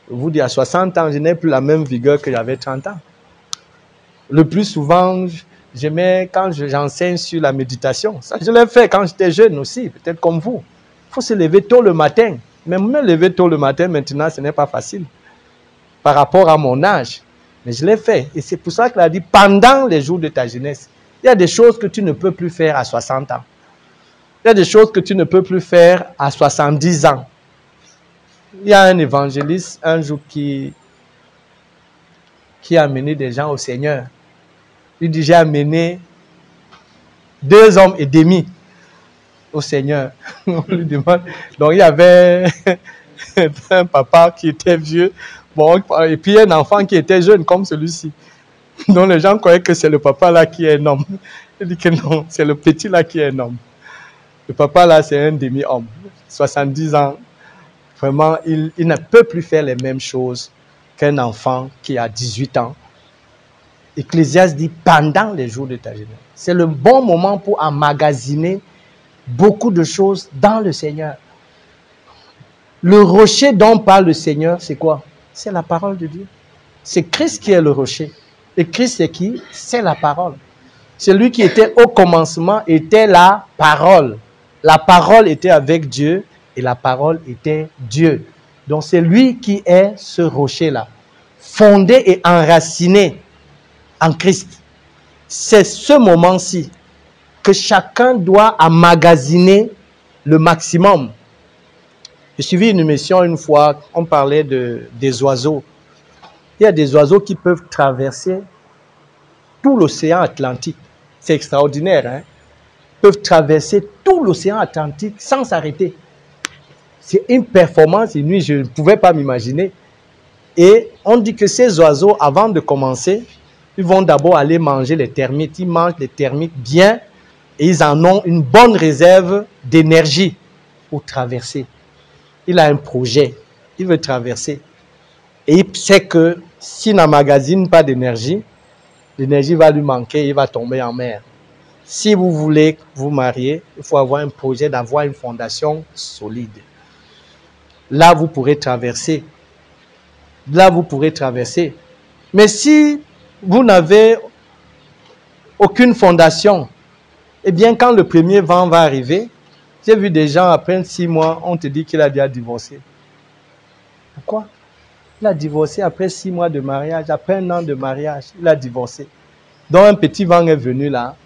Je vous dis, à 60 ans, je n'ai plus la même vigueur que j'avais 30 ans. Le plus souvent, j'aimais quand j'enseigne sur la méditation. Ça, je l'ai fait quand j'étais jeune aussi, peut-être comme vous. Il faut se lever tôt le matin. Même me lever tôt le matin, maintenant, ce n'est pas facile. Par rapport à mon âge. Mais je l'ai fait. Et c'est pour ça qu'il a dit, pendant les jours de ta jeunesse, il y a des choses que tu ne peux plus faire à 60 ans. Il y a des choses que tu ne peux plus faire à 70 ans. Il y a un évangéliste un jour qui a amené des gens au Seigneur. Il dit, j'ai amené 2 hommes et demi au Seigneur. On lui demande. Donc il y avait un papa qui était vieux, bon, et puis un enfant qui était jeune comme celui-ci. Donc les gens croyaient que c'est le papa là qui est un homme. Il dit que non, c'est le petit là qui est un homme. Le papa là c'est un demi-homme, 70 ans. Vraiment, il ne peut plus faire les mêmes choses qu'un enfant qui a 18 ans. Ecclésiaste dit pendant les jours de ta jeunesse. C'est le bon moment pour emmagasiner beaucoup de choses dans le Seigneur. Le rocher dont parle le Seigneur, c'est quoi? C'est la parole de Dieu. C'est Christ qui est le rocher. Et Christ, c'est qui? C'est la parole. Celui qui était au commencement était la parole. La parole était avec Dieu et la parole était Dieu. Donc c'est lui qui est ce rocher-là, fondé et enraciné en Christ. C'est ce moment-ci que chacun doit emmagasiner le maximum. J'ai suivi une émission une fois, on parlait des oiseaux. Il y a des oiseaux qui peuvent traverser tout l'océan Atlantique. C'est extraordinaire, hein? Ils peuvent traverser tout l'océan Atlantique sans s'arrêter. C'est une performance inouïe, je ne pouvais pas m'imaginer. Et on dit que ces oiseaux, avant de commencer, ils vont d'abord aller manger les termites. Ils mangent les termites bien et ils en ont une bonne réserve d'énergie pour traverser. Il a un projet, il veut traverser. Et il sait que s'il n'emmagasine pas d'énergie, l'énergie va lui manquer, il va tomber en mer. Si vous voulez vous marier, il faut avoir un projet d'avoir une fondation solide. Là, vous pourrez traverser. Là, vous pourrez traverser. Mais si vous n'avez aucune fondation, eh bien, quand le premier vent va arriver, j'ai vu des gens, après 6 mois, on te dit qu'il a déjà divorcé. Pourquoi? Il a divorcé après 6 mois de mariage, après 1 an de mariage, il a divorcé. Donc, un petit vent est venu là.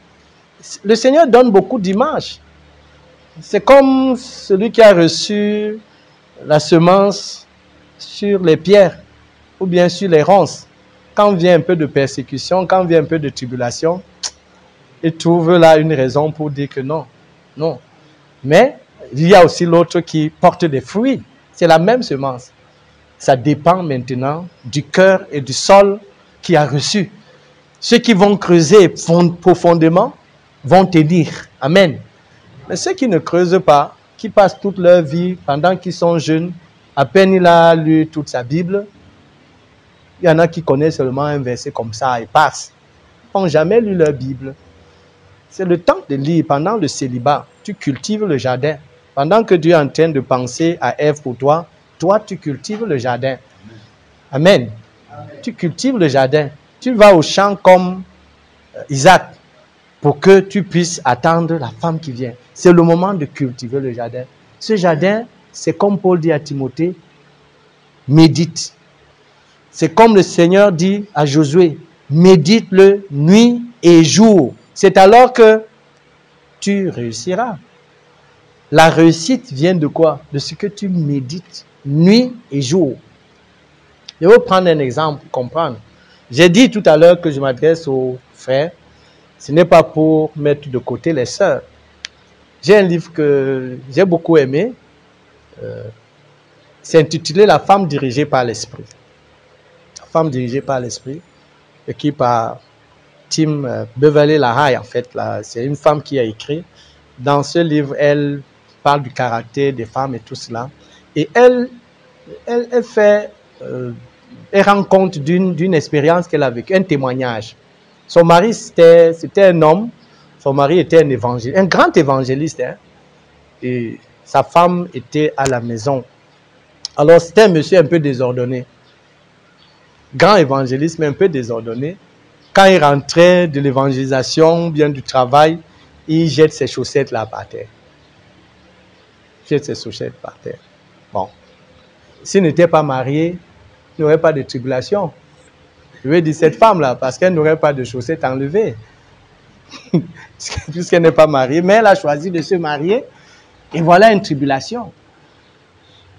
Le Seigneur donne beaucoup d'images. C'est comme celui qui a reçu la semence sur les pierres ou bien sur les ronces. Quand vient un peu de persécution, quand vient un peu de tribulation, il trouve là une raison pour dire que non. Non. Mais il y a aussi l'autre qui porte des fruits. C'est la même semence. Ça dépend maintenant du cœur et du sol qui a reçu. Ceux qui vont creuser profondément vont tenir. Amen. Mais ceux qui ne creusent pas, qui passent toute leur vie pendant qu'ils sont jeunes, à peine il a lu toute sa Bible, il y en a qui connaissent seulement un verset comme ça et passent. Ils n'ont jamais lu leur Bible. C'est le temps de lire pendant le célibat. Tu cultives le jardin. Pendant que Dieu est en train de penser à Ève pour toi, toi tu cultives le jardin. Amen. Amen. Tu cultives le jardin. Tu vas au champ comme Isaac pour que tu puisses attendre la femme qui vient. C'est le moment de cultiver le jardin. Ce jardin, c'est comme Paul dit à Timothée, médite. C'est comme le Seigneur dit à Josué, médite-le nuit et jour. C'est alors que tu réussiras. La réussite vient de quoi? De ce que tu médites nuit et jour. Je vais prendre un exemple pour comprendre. J'ai dit tout à l'heure que je m'adresse aux frères. Ce n'est pas pour mettre de côté les sœurs. J'ai un livre que j'ai beaucoup aimé. C'est intitulé « La femme dirigée par l'esprit ». La femme dirigée par l'esprit, écrit par Tim Beverly LaHaye, en fait. C'est une femme qui a écrit. Dans ce livre, elle parle du caractère des femmes et tout cela. Et elle rend compte d'une expérience qu'elle a vécue, un témoignage. Son mari, c'était un homme. Son mari était un évangéliste, un grand évangéliste. Hein? Et sa femme était à la maison. Alors, c'était un monsieur un peu désordonné. Grand évangéliste, mais un peu désordonné. Quand il rentrait de l'évangélisation, bien du travail, il jette ses chaussettes là par terre. Jette ses chaussettes par terre. Bon. S'il n'était pas marié, il n'aurait pas de tribulation. Je vais dire cette femme-là, parce qu'elle n'aurait pas de chaussettes enlevées. Puisqu'elle n'est pas mariée, mais elle a choisi de se marier. Et voilà une tribulation.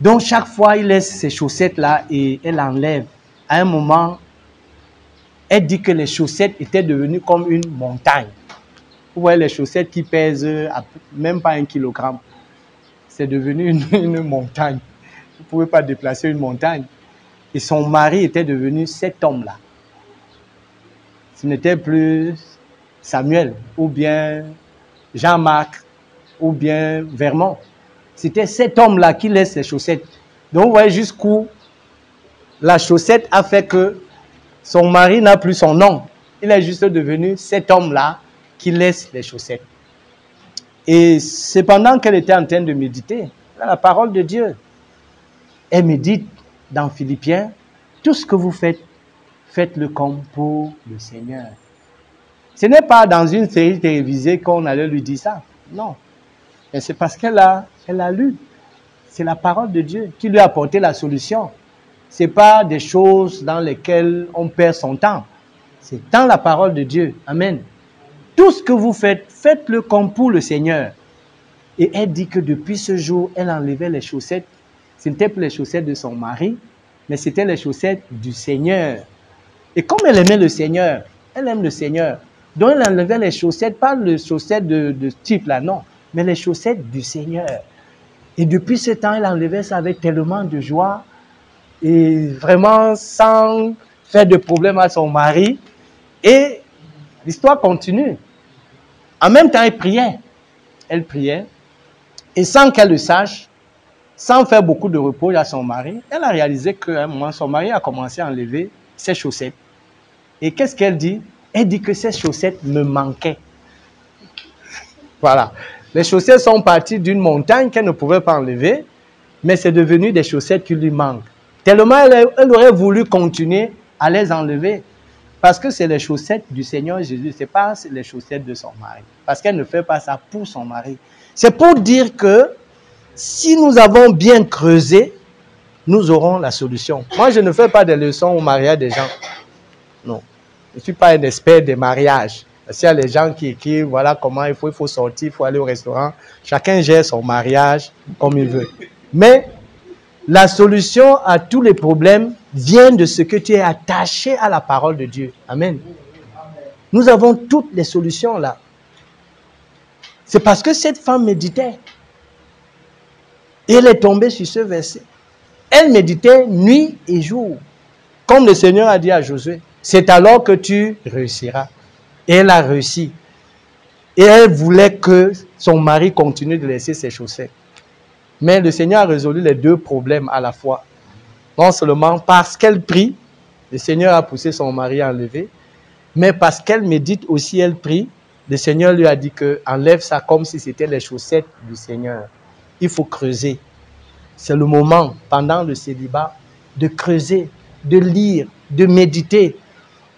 Donc, chaque fois, il laisse ses chaussettes-là et elle enlève. À un moment, elle dit que les chaussettes étaient devenues comme une montagne. Vous voyez les chaussettes qui pèsent même pas 1 kilogramme. C'est devenu une montagne. Vous ne pouvez pas déplacer une montagne. Et son mari était devenu cet homme-là. Ce n'était plus Samuel, ou bien Jean-Marc, ou bien Vermont. C'était cet homme-là qui laisse les chaussettes. Donc vous voyez jusqu'où la chaussette a fait que son mari n'a plus son nom. Il est juste devenu cet homme-là qui laisse les chaussettes. Et c'est pendant qu'elle était en train de méditer, la parole de Dieu. Elle médite dans Philippiens, tout ce que vous faites, faites-le comme pour le Seigneur. Ce n'est pas dans une série télévisée qu'on allait lui dire ça. Non. Mais c'est parce qu'elle a lu. C'est la parole de Dieu qui lui a apporté la solution. Ce n'est pas des choses dans lesquelles on perd son temps. C'est dans la parole de Dieu. Amen. Tout ce que vous faites, faites-le comme pour le Seigneur. Et elle dit que depuis ce jour, elle enlevait les chaussettes. Ce n'était plus les chaussettes de son mari, mais c'était les chaussettes du Seigneur. Et comme elle aimait le Seigneur, elle aime le Seigneur. Donc elle enlevait les chaussettes, pas les chaussettes de type là, non, mais les chaussettes du Seigneur. Et depuis ce temps, elle enlevait ça avec tellement de joie et vraiment sans faire de problème à son mari. Et l'histoire continue. En même temps, elle priait. Elle priait. Et sans qu'elle le sache, sans faire beaucoup de reproches à son mari, elle a réalisé qu'à un moment, son mari a commencé à enlever ses chaussettes. Et qu'est-ce qu'elle dit? Elle dit que ses chaussettes me manquaient. Voilà. Les chaussettes sont parties d'une montagne qu'elle ne pouvait pas enlever, mais c'est devenu des chaussettes qui lui manquent. Tellement elle aurait voulu continuer à les enlever. Parce que c'est les chaussettes du Seigneur Jésus, ce n'est pas les chaussettes de son mari. Parce qu'elle ne fait pas ça pour son mari. C'est pour dire que si nous avons bien creusé, nous aurons la solution. Moi, je ne fais pas des leçons au mariage des gens. Non. Je ne suis pas un expert des mariages. S'il y a les gens qui écrivent, voilà comment il faut sortir, il faut aller au restaurant. Chacun gère son mariage comme il veut. Mais la solution à tous les problèmes vient de ce que tu es attaché à la parole de Dieu. Amen. Nous avons toutes les solutions là. C'est parce que cette femme méditait. Et elle est tombée sur ce verset. Elle méditait nuit et jour. Comme le Seigneur a dit à Josué, c'est alors que tu réussiras. Et elle a réussi. Et elle voulait que son mari continue de laisser ses chaussettes. Mais le Seigneur a résolu les deux problèmes à la fois. Non seulement parce qu'elle prie, le Seigneur a poussé son mari à enlever, mais parce qu'elle médite aussi, elle prie, le Seigneur lui a dit que enlève ça comme si c'était les chaussettes du Seigneur. Il faut creuser. C'est le moment, pendant le célibat, de creuser, de lire, de méditer.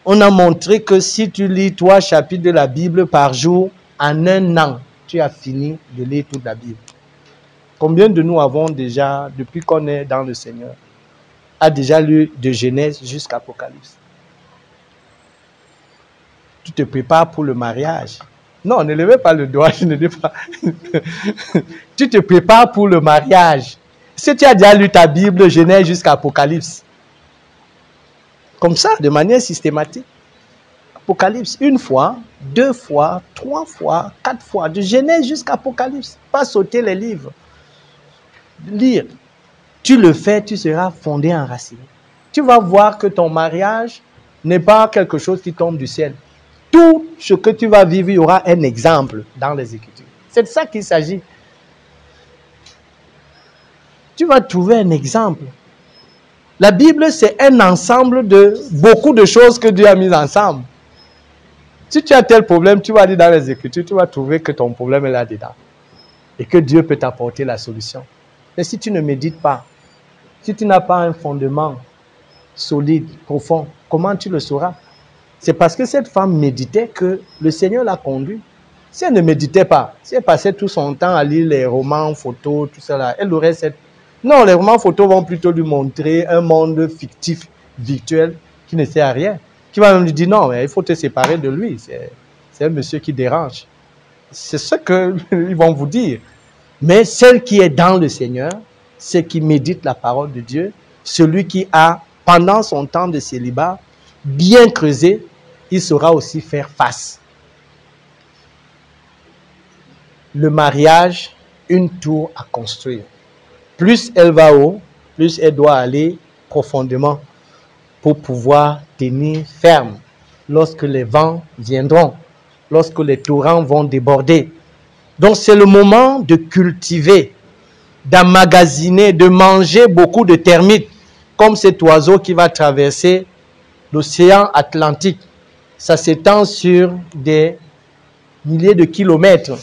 On a montré que si tu lis 3 chapitres de la Bible par jour, en 1 an, tu as fini de lire toute la Bible. Combien de nous avons déjà, depuis qu'on est dans le Seigneur, a déjà lu de Genèse jusqu'à Apocalypse? Tu te prépares pour le mariage. Non, ne levez pas le doigt, je ne dis pas. Tu te prépares pour le mariage. Si tu as déjà lu ta Bible, Genèse jusqu'à Apocalypse, comme ça, de manière systématique, Apocalypse, 1 fois, 2 fois, 3 fois, 4 fois, de Genèse jusqu'à Apocalypse. Pas sauter les livres. Lire. Tu le fais, tu seras fondé, enraciné. Tu vas voir que ton mariage n'est pas quelque chose qui tombe du ciel. Tout ce que tu vas vivre, il y aura un exemple dans les Écritures. C'est de ça qu'il s'agit. Tu vas trouver un exemple. La Bible, c'est un ensemble de beaucoup de choses que Dieu a mises ensemble. Si tu as tel problème, tu vas aller dans les Écritures, tu vas trouver que ton problème est là-dedans. Et que Dieu peut t'apporter la solution. Mais si tu ne médites pas, si tu n'as pas un fondement solide, profond, comment tu le sauras? C'est parce que cette femme méditait que le Seigneur l'a conduit. Si elle ne méditait pas, si elle passait tout son temps à lire les romans, photos, tout ça là, elle aurait cette... Non, les romans photos vont plutôt lui montrer un monde fictif, virtuel, qui ne sert à rien. Qui va même lui dire non, mais il faut te séparer de lui. C'est un monsieur qui dérange. C'est ce qu'ils vont vous dire. Mais celle qui est dans le Seigneur, c'est qui médite la parole de Dieu, celui qui a, pendant son temps de célibat, bien creusé, il saura aussi faire face. Le mariage, une tour à construire. Plus elle va haut, plus elle doit aller profondément pour pouvoir tenir ferme lorsque les vents viendront, lorsque les torrents vont déborder. Donc c'est le moment de cultiver, d'emmagasiner, de manger beaucoup de termites, comme cet oiseau qui va traverser l'océan Atlantique. Ça s'étend sur des milliers de kilomètres.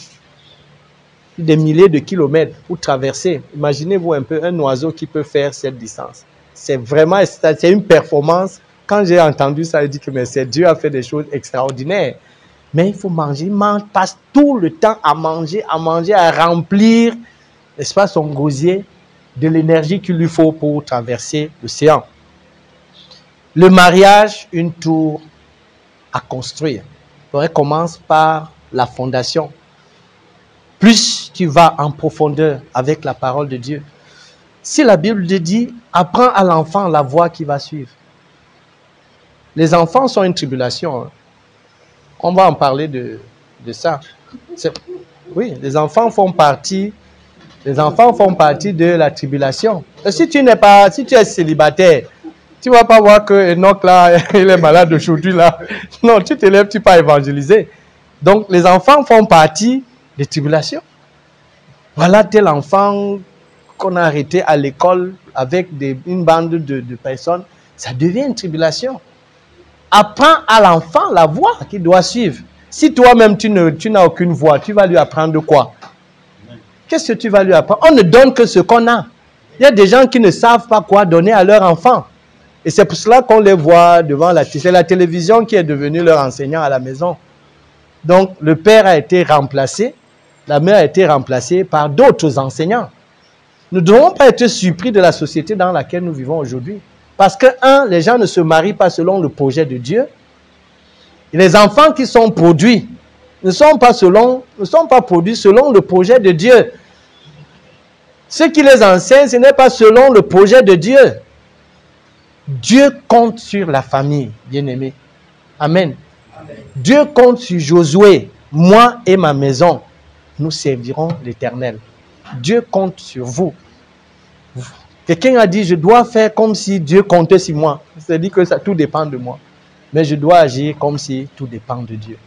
Des milliers de kilomètres pour traverser. Imaginez-vous un peu un oiseau qui peut faire cette distance. C'est vraiment, c'est une performance. Quand j'ai entendu ça, je dis que mais Dieu a fait des choses extraordinaires. Mais il faut manger. Il passe tout le temps à manger, à remplir, n'est-ce pas, son gosier de l'énergie qu'il lui faut pour traverser l'océan. Le mariage, une tour à construire. On commence par la fondation. Plus tu vas en profondeur avec la parole de Dieu. Si la Bible te dit, apprends à l'enfant la voie qui va suivre. Les enfants sont une tribulation. On va en parler de ça. Oui, les enfants font partie de la tribulation. Et si tu es célibataire, tu ne vas pas voir que Enoch là, il est malade aujourd'hui là. Non, tu te lèves, tu peux évangéliser. Donc les enfants font partie des tribulations. Voilà tel enfant qu'on a arrêté à l'école avec une bande de personnes. Ça devient une tribulation. Apprends à l'enfant la voie qu'il doit suivre. Si toi-même tu n'as aucune voie, tu vas lui apprendre quoi? Qu'est-ce que tu vas lui apprendre? On ne donne que ce qu'on a. Il y a des gens qui ne savent pas quoi donner à leur enfant. Et c'est pour cela qu'on les voit devant c'est la télévision qui est devenue leur enseignant à la maison. Donc le père a été remplacé, la mère a été remplacée par d'autres enseignants. Nous ne devons pas être surpris de la société dans laquelle nous vivons aujourd'hui. Parce que, les gens ne se marient pas selon le projet de Dieu. Et les enfants qui sont produits ne sont pas produits selon le projet de Dieu. Ce qui les enseigne, ce n'est pas selon le projet de Dieu. Dieu compte sur la famille, bien-aimés. Amen. Dieu compte sur Josué, moi et ma maison. nous servirons l'Éternel. Dieu compte sur vous. Quelqu'un a dit, je dois faire comme si Dieu comptait sur moi. C'est-à-dire que ça, tout dépend de moi. Mais je dois agir comme si tout dépend de Dieu.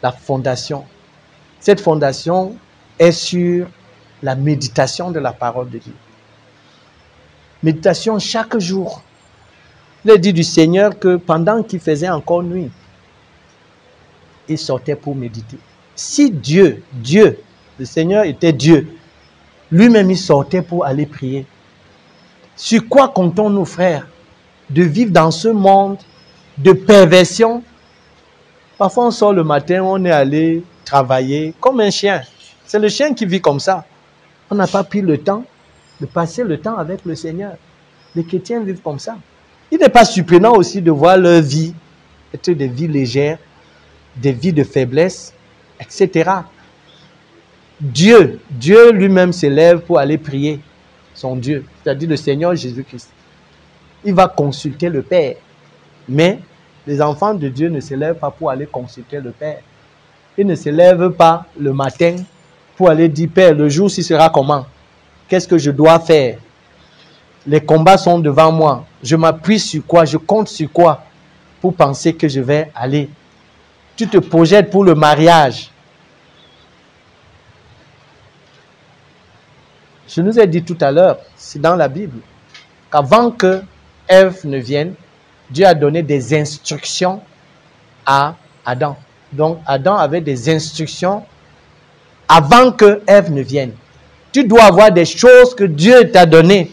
La fondation. Cette fondation est sur la méditation de la parole de Dieu. Méditation chaque jour. Il est dit du Seigneur que pendant qu'il faisait encore nuit, il sortait pour méditer. Si Dieu, le Seigneur était Dieu, lui-même il sortait pour aller prier. Sur quoi comptons-nous, frères, de vivre dans ce monde de perversion? Parfois on sort le matin, on est allé travailler comme un chien. C'est le chien qui vit comme ça. On n'a pas pris le temps de passer le temps avec le Seigneur. Les chrétiens vivent comme ça. Il n'est pas surprenant aussi de voir leur vie être des vies légères, des vies de faiblesse, etc. Dieu lui-même s'élève pour aller prier son Dieu, c'est-à-dire le Seigneur Jésus-Christ. Il va consulter le Père. Mais les enfants de Dieu ne s'élèvent pas pour aller consulter le Père. Ils ne s'élèvent pas le matin pour aller dire, Père, le jour-ci sera comment? Qu'est-ce que je dois faire? Les combats sont devant moi. Je m'appuie sur quoi? Je compte sur quoi pour penser que je vais aller? Tu te projettes pour le mariage. Je nous ai dit tout à l'heure, c'est dans la Bible, qu'avant que Ève ne vienne, Dieu a donné des instructions à Adam. Donc Adam avait des instructions avant que Ève ne vienne. Tu dois avoir des choses que Dieu t'a données.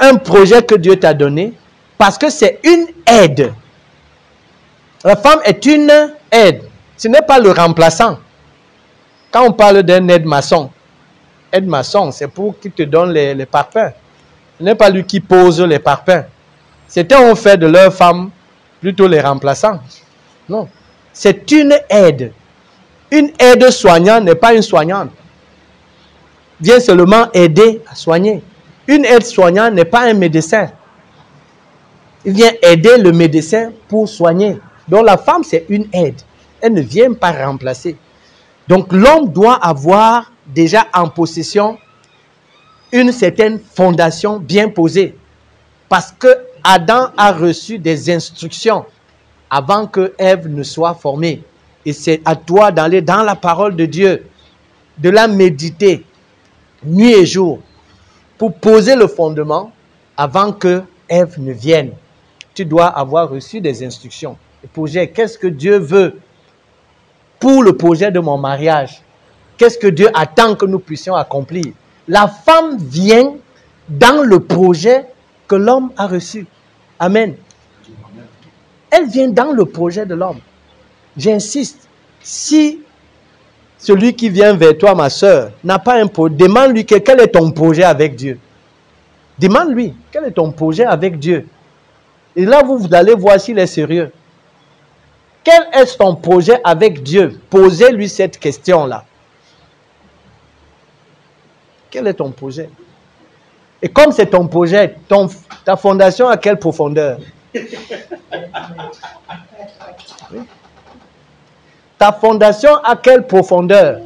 Un projet que Dieu t'a donné, parce que c'est une aide. La femme est une aide. Ce n'est pas le remplaçant. Quand on parle d'un aide-maçon, c'est pour qu'il te donne les parpaings. Ce n'est pas lui qui pose les parpaings. Certains ont fait de leur femme plutôt les remplaçants. Non. C'est une aide. Une aide soignante n'est pas une soignante. Vient seulement aider à soigner. Une aide soignante n'est pas un médecin. Il vient aider le médecin pour soigner. Donc la femme, c'est une aide. Elle ne vient pas remplacer. Donc l'homme doit avoir déjà en possession une certaine fondation bien posée. Parce que Adam a reçu des instructions avant que Ève ne soit formée. Et c'est à toi d'aller dans la parole de Dieu, de la méditer nuit et jour pour poser le fondement avant que Ève ne vienne. Tu dois avoir reçu des instructions. Le projet, qu'est-ce que Dieu veut pour le projet de mon mariage? Qu'est-ce que Dieu attend que nous puissions accomplir? La femme vient dans le projet que l'homme a reçu. Amen. Elle vient dans le projet de l'homme. J'insiste, si celui qui vient vers toi, ma soeur, n'a pas un projet, demande-lui quel est ton projet avec Dieu. Demande-lui quel est ton projet avec Dieu. Et là, vous allez voir s'il est sérieux. Quel est ton projet avec Dieu? Posez-lui cette question-là. Quel est ton projet? Et comme c'est ton projet, ta fondation à quelle profondeur? Oui. Ta fondation à quelle profondeur?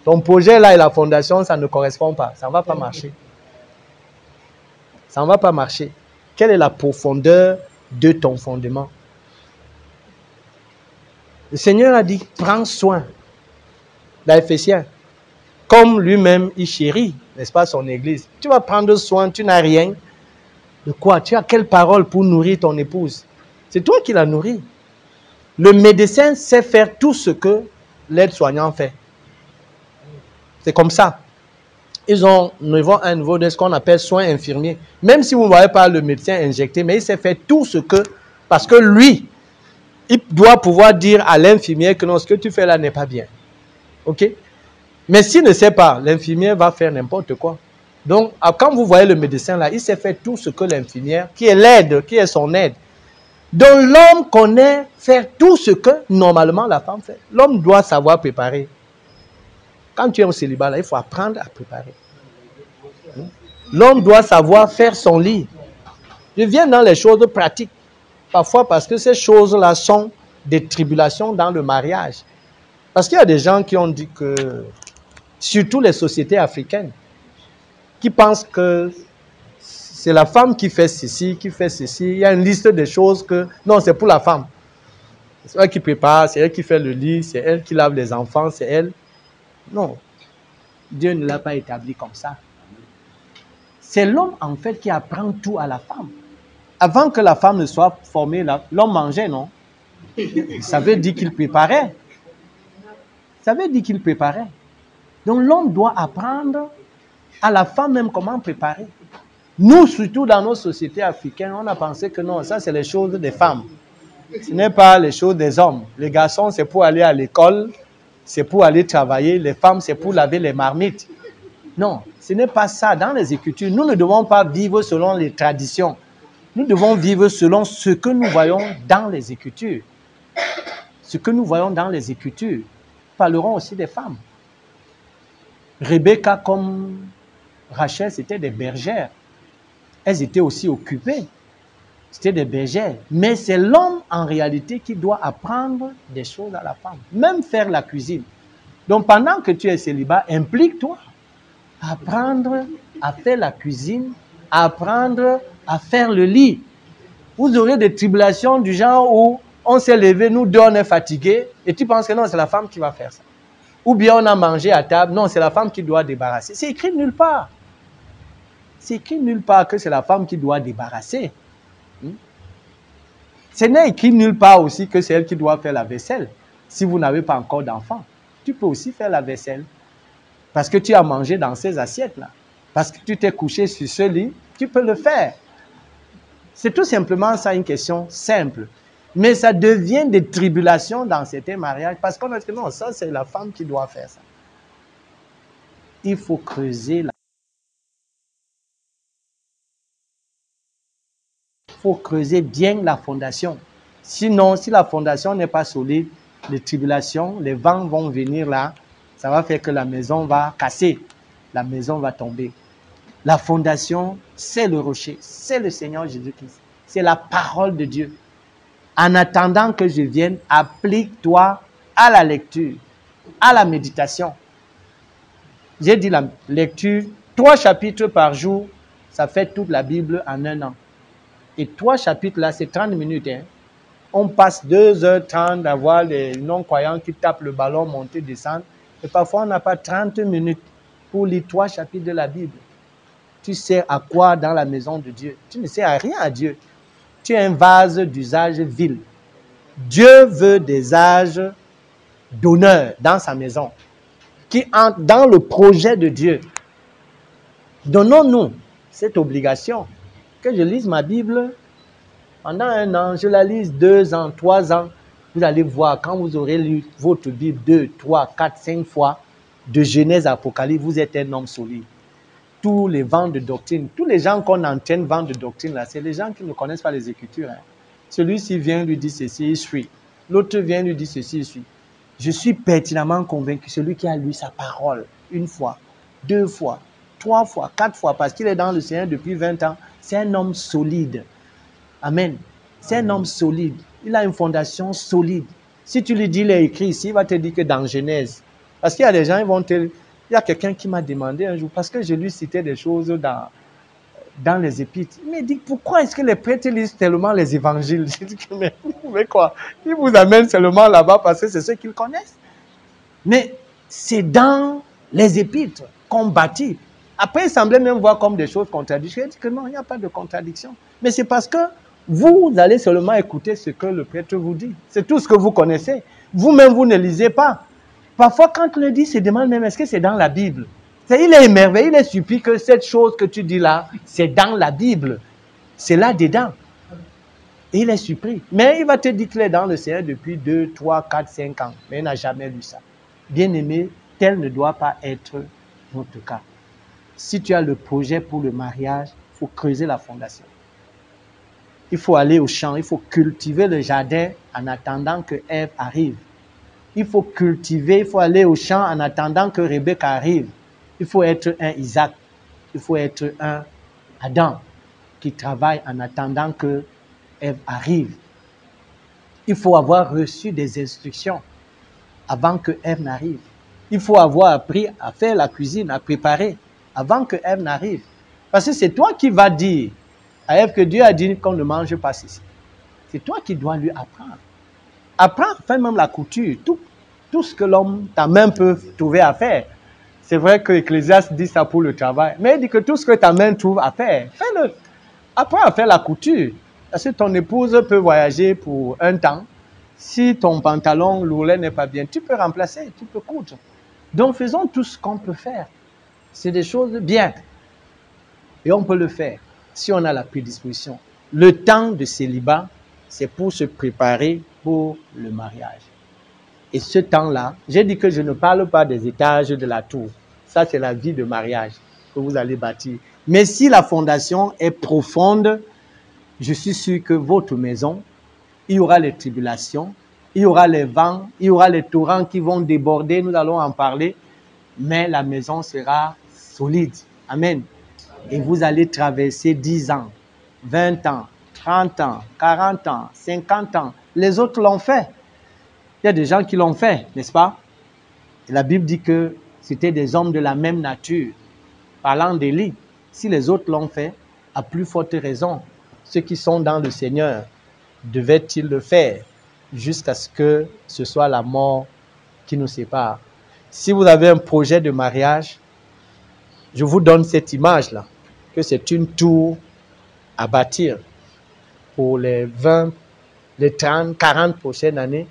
Ton projet là et la fondation, ça ne correspond pas. Ça ne va pas marcher. Ça ne va pas marcher. Quelle est la profondeur de ton fondement? Le Seigneur a dit, prends soin. L'Éphésiens, comme lui-même, il chérit, n'est-ce pas, son église. Tu vas prendre soin, tu n'as rien. De quoi? Tu as quelle parole pour nourrir ton épouse? C'est toi qui la nourris. Le médecin sait faire tout ce que l'aide-soignant fait. C'est comme ça. Ils ont un niveau de ce qu'on appelle soins infirmiers. Même si vous ne voyez pas le médecin injecter, mais il sait faire tout ce que... Parce que lui, il doit pouvoir dire à l'infirmière que non, ce que tu fais là n'est pas bien. Ok? Mais s'il ne sait pas, l'infirmière va faire n'importe quoi. Donc, quand vous voyez le médecin là, il sait faire tout ce que l'infirmière, qui est l'aide, qui est son aide. Donc, l'homme connaît faire tout ce que normalement la femme fait. L'homme doit savoir préparer. Quand tu es au célibat là, il faut apprendre à préparer. L'homme doit savoir faire son lit. Je viens dans les choses pratiques. Parfois parce que ces choses-là sont des tribulations dans le mariage. Parce qu'il y a des gens qui ont dit que, surtout les sociétés africaines, qui pensent que c'est la femme qui fait ceci, qui fait ceci. Il y a une liste de choses que, non, c'est pour la femme. C'est elle qui prépare, c'est elle qui fait le lit, c'est elle qui lave les enfants, c'est elle. Non, Dieu ne l'a pas établi comme ça. C'est l'homme, en fait, qui apprend tout à la femme. Avant que la femme ne soit formée, l'homme mangeait, non? Ça veut dire qu'il préparait. Ça veut dire qu'il préparait. Donc l'homme doit apprendre à la femme même comment préparer. Nous, surtout dans nos sociétés africaines, on a pensé que non, ça c'est les choses des femmes. Ce n'est pas les choses des hommes. Les garçons, c'est pour aller à l'école, c'est pour aller travailler. Les femmes, c'est pour laver les marmites. Non, ce n'est pas ça dans les Écritures. Nous ne devons pas vivre selon les traditions. Nous devons vivre selon ce que nous voyons dans les Écritures. Ce que nous voyons dans les Écritures. Parlerons aussi des femmes. Rebecca comme Rachel, c'était des bergères. Elles étaient aussi occupées. C'était des bergères. Mais c'est l'homme, en réalité, qui doit apprendre des choses à la femme. Même faire la cuisine. Donc, pendant que tu es célibat, implique-toi. Apprendre à faire la cuisine, apprendre à faire le lit. Vous aurez des tribulations du genre où on s'est levé, nous deux, on est fatigués, et tu penses que non, c'est la femme qui va faire ça. Ou bien on a mangé à table, non, c'est la femme qui doit débarrasser. C'est écrit nulle part. C'est écrit nulle part que c'est la femme qui doit débarrasser. Ce n'est écrit nulle part aussi que c'est elle qui doit faire la vaisselle. Si vous n'avez pas encore d'enfant, tu peux aussi faire la vaisselle. Parce que tu as mangé dans ces assiettes-là. Parce que tu t'es couché sur ce lit, tu peux le faire. C'est tout simplement ça, une question simple. Mais ça devient des tribulations dans certains mariages parce qu'on a dit que non, ça c'est la femme qui doit faire ça. Il faut creuser la... Il faut creuser bien la fondation. Sinon, si la fondation n'est pas solide, les tribulations, les vents vont venir là, ça va faire que la maison va casser, la maison va tomber. La fondation, c'est le rocher, c'est le Seigneur Jésus-Christ, c'est la parole de Dieu. En attendant que je vienne, applique-toi à la lecture, à la méditation. J'ai dit la lecture, 3 chapitres par jour, ça fait toute la Bible en un an. Et 3 chapitres là, c'est 30 minutes. Hein. On passe 2h30 à voir les non-croyants qui tapent le ballon, monter, descendre. Et parfois, on n'a pas 30 minutes pour lire 3 chapitres de la Bible. Tu sais à quoi dans la maison de Dieu? Tu ne sais à rien à Dieu. Tu es un vase d'usage vil. Dieu veut des âges d'honneur dans sa maison, qui entrent dans le projet de Dieu. Donnons-nous cette obligation, que je lise ma Bible pendant 1 an, je la lise 2 ans, 3 ans. Vous allez voir, quand vous aurez lu votre Bible 2, 3, 4, 5 fois, de Genèse à Apocalypse, vous êtes un homme solide. Tous les vents de doctrine, tous les gens qu'on entraîne vents de doctrine, là, c'est les gens qui ne connaissent pas les Écritures. Hein. Celui-ci vient lui dire ceci, il suit. L'autre vient lui dire ceci, il suit. Je suis pertinemment convaincu, celui qui a lu sa parole, 1 fois, 2 fois, 3 fois, 4 fois, parce qu'il est dans le Seigneur depuis 20 ans, c'est un homme solide. Amen. C'est un homme solide. Il a une fondation solide. Si tu lui dis, il est écrit ici, il va te dire que dans Genèse. Parce qu'il y a des gens, ils vont te... Il y a quelqu'un qui m'a demandé un jour, parce que je lui citais des choses dans les épîtres. Il m'a dit, pourquoi est-ce que les prêtres lisent tellement les évangiles? J'ai dit, mais quoi? Ils vous amènent seulement là-bas parce que c'est ce qu'ils connaissent. Mais c'est dans les épîtres qu'on bâtit. Après, il semblait même voir comme des choses contradictoires. J'ai dit que non, il n'y a pas de contradiction. Mais c'est parce que vous allez seulement écouter ce que le prêtre vous dit. C'est tout ce que vous connaissez. Vous-même, vous ne lisez pas. Parfois, quand on le dit, se demande même, est-ce que c'est dans la Bible? Il est émerveillé, il est surpris que cette chose que tu dis là, c'est dans la Bible. C'est là-dedans. Et il est surpris. Mais il va te dire qu'il est dans le Seigneur depuis 2, 3, 4, 5 ans. Mais il n'a jamais lu ça. Bien-aimé, tel ne doit pas être notre cas. Si tu as le projet pour le mariage, il faut creuser la fondation. Il faut aller au champ, il faut cultiver le jardin en attendant que Ève arrive. Il faut cultiver, il faut aller au champ en attendant que Rebecca arrive. Il faut être un Isaac, il faut être un Adam qui travaille en attendant que Ève arrive. Il faut avoir reçu des instructions. avant que Ève n'arrive. Il faut avoir appris à faire la cuisine, à préparer avant que Ève n'arrive. Parce que c'est toi qui vas dire à Ève que Dieu a dit qu'on ne mange pas ceci. C'est toi qui dois lui apprendre. Apprendre, fais même la couture, tout ce que l'homme, ta main peut trouver à faire. C'est vrai que Ecclésiaste dit ça pour le travail, mais il dit que tout ce que ta main trouve à faire, fais-le. Apprends à faire la couture. Parce que ton épouse peut voyager pour un temps. Si ton pantalon, l'ourlet n'est pas bien, tu peux remplacer, tu peux coudre. Donc faisons tout ce qu'on peut faire. C'est des choses bien. Et on peut le faire si on a la prédisposition. Le temps de célibat, c'est pour se préparer pour le mariage. Et ce temps-là, j'ai dit que je ne parle pas des étages de la tour. Ça, c'est la vie de mariage que vous allez bâtir. Mais si la fondation est profonde, je suis sûr que votre maison, il y aura les tribulations, il y aura les vents, il y aura les torrents qui vont déborder, nous allons en parler, mais la maison sera solide. Amen. Et vous allez traverser 10 ans, 20 ans, 30 ans, 40 ans, 50 ans. Les autres l'ont fait. Il y a des gens qui l'ont fait, n'est-ce pas? Et la Bible dit que c'était des hommes de la même nature. Parlant d'Élie, si les autres l'ont fait, à plus forte raison, ceux qui sont dans le Seigneur devaient-ils le faire jusqu'à ce que ce soit la mort qui nous sépare. Si vous avez un projet de mariage, je vous donne cette image-là, que c'est une tour à bâtir pour les 20, les 30, 40 prochaines années.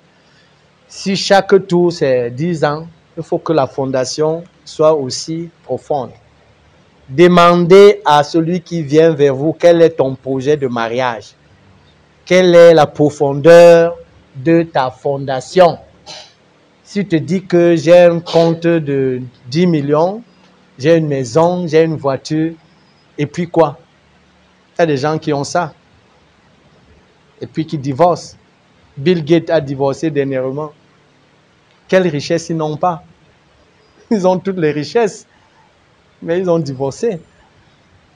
Si chaque tour c'est 10 ans, il faut que la fondation soit aussi profonde. Demandez à celui qui vient vers vous quel est ton projet de mariage. Quelle est la profondeur de ta fondation? Si tu te dis que j'ai un compte de 10 millions, j'ai une maison, j'ai une voiture, et puis quoi? Il y a des gens qui ont ça. Et puis qui divorcent. Bill Gates a divorcé dernièrement. Quelle richesse ils n'ont pas? Ils ont toutes les richesses, mais ils ont divorcé.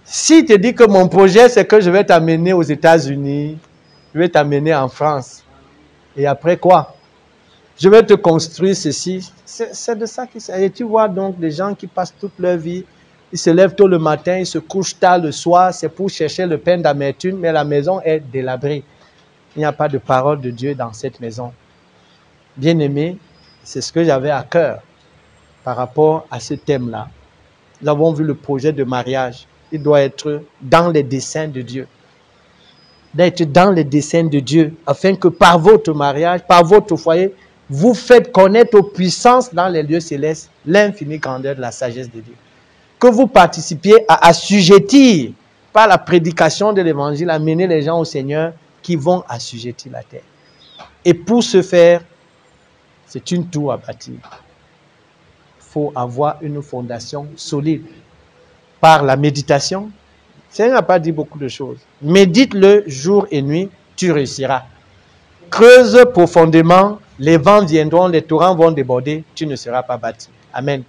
Si tu te dis que mon projet, c'est que je vais t'amener aux États-Unis, je vais t'amener en France, et après quoi? Je vais te construire ceci. C'est de ça qu'il s'agit. Et tu vois donc des gens qui passent toute leur vie, ils se lèvent tôt le matin, ils se couchent tard le soir, c'est pour chercher le pain d'amertume, mais la maison est délabrée. Il n'y a pas de parole de Dieu dans cette maison. Bien-aimés, c'est ce que j'avais à cœur par rapport à ce thème-là. Nous avons vu le projet de mariage. Il doit être dans les desseins de Dieu. D'être dans les desseins de Dieu, afin que par votre mariage, par votre foyer, vous faites connaître aux puissances dans les lieux célestes l'infinie grandeur de la sagesse de Dieu. Que vous participiez à assujettir, par la prédication de l'évangile, à mener les gens au Seigneur qui vont assujettir la terre. Et pour ce faire, c'est une tour à bâtir. Il faut avoir une fondation solide. Par la méditation, le Seigneur n'a pas dit beaucoup de choses. Médite-le jour et nuit, tu réussiras. Creuse profondément, les vents viendront, les torrents vont déborder, tu ne seras pas bâti. Amen.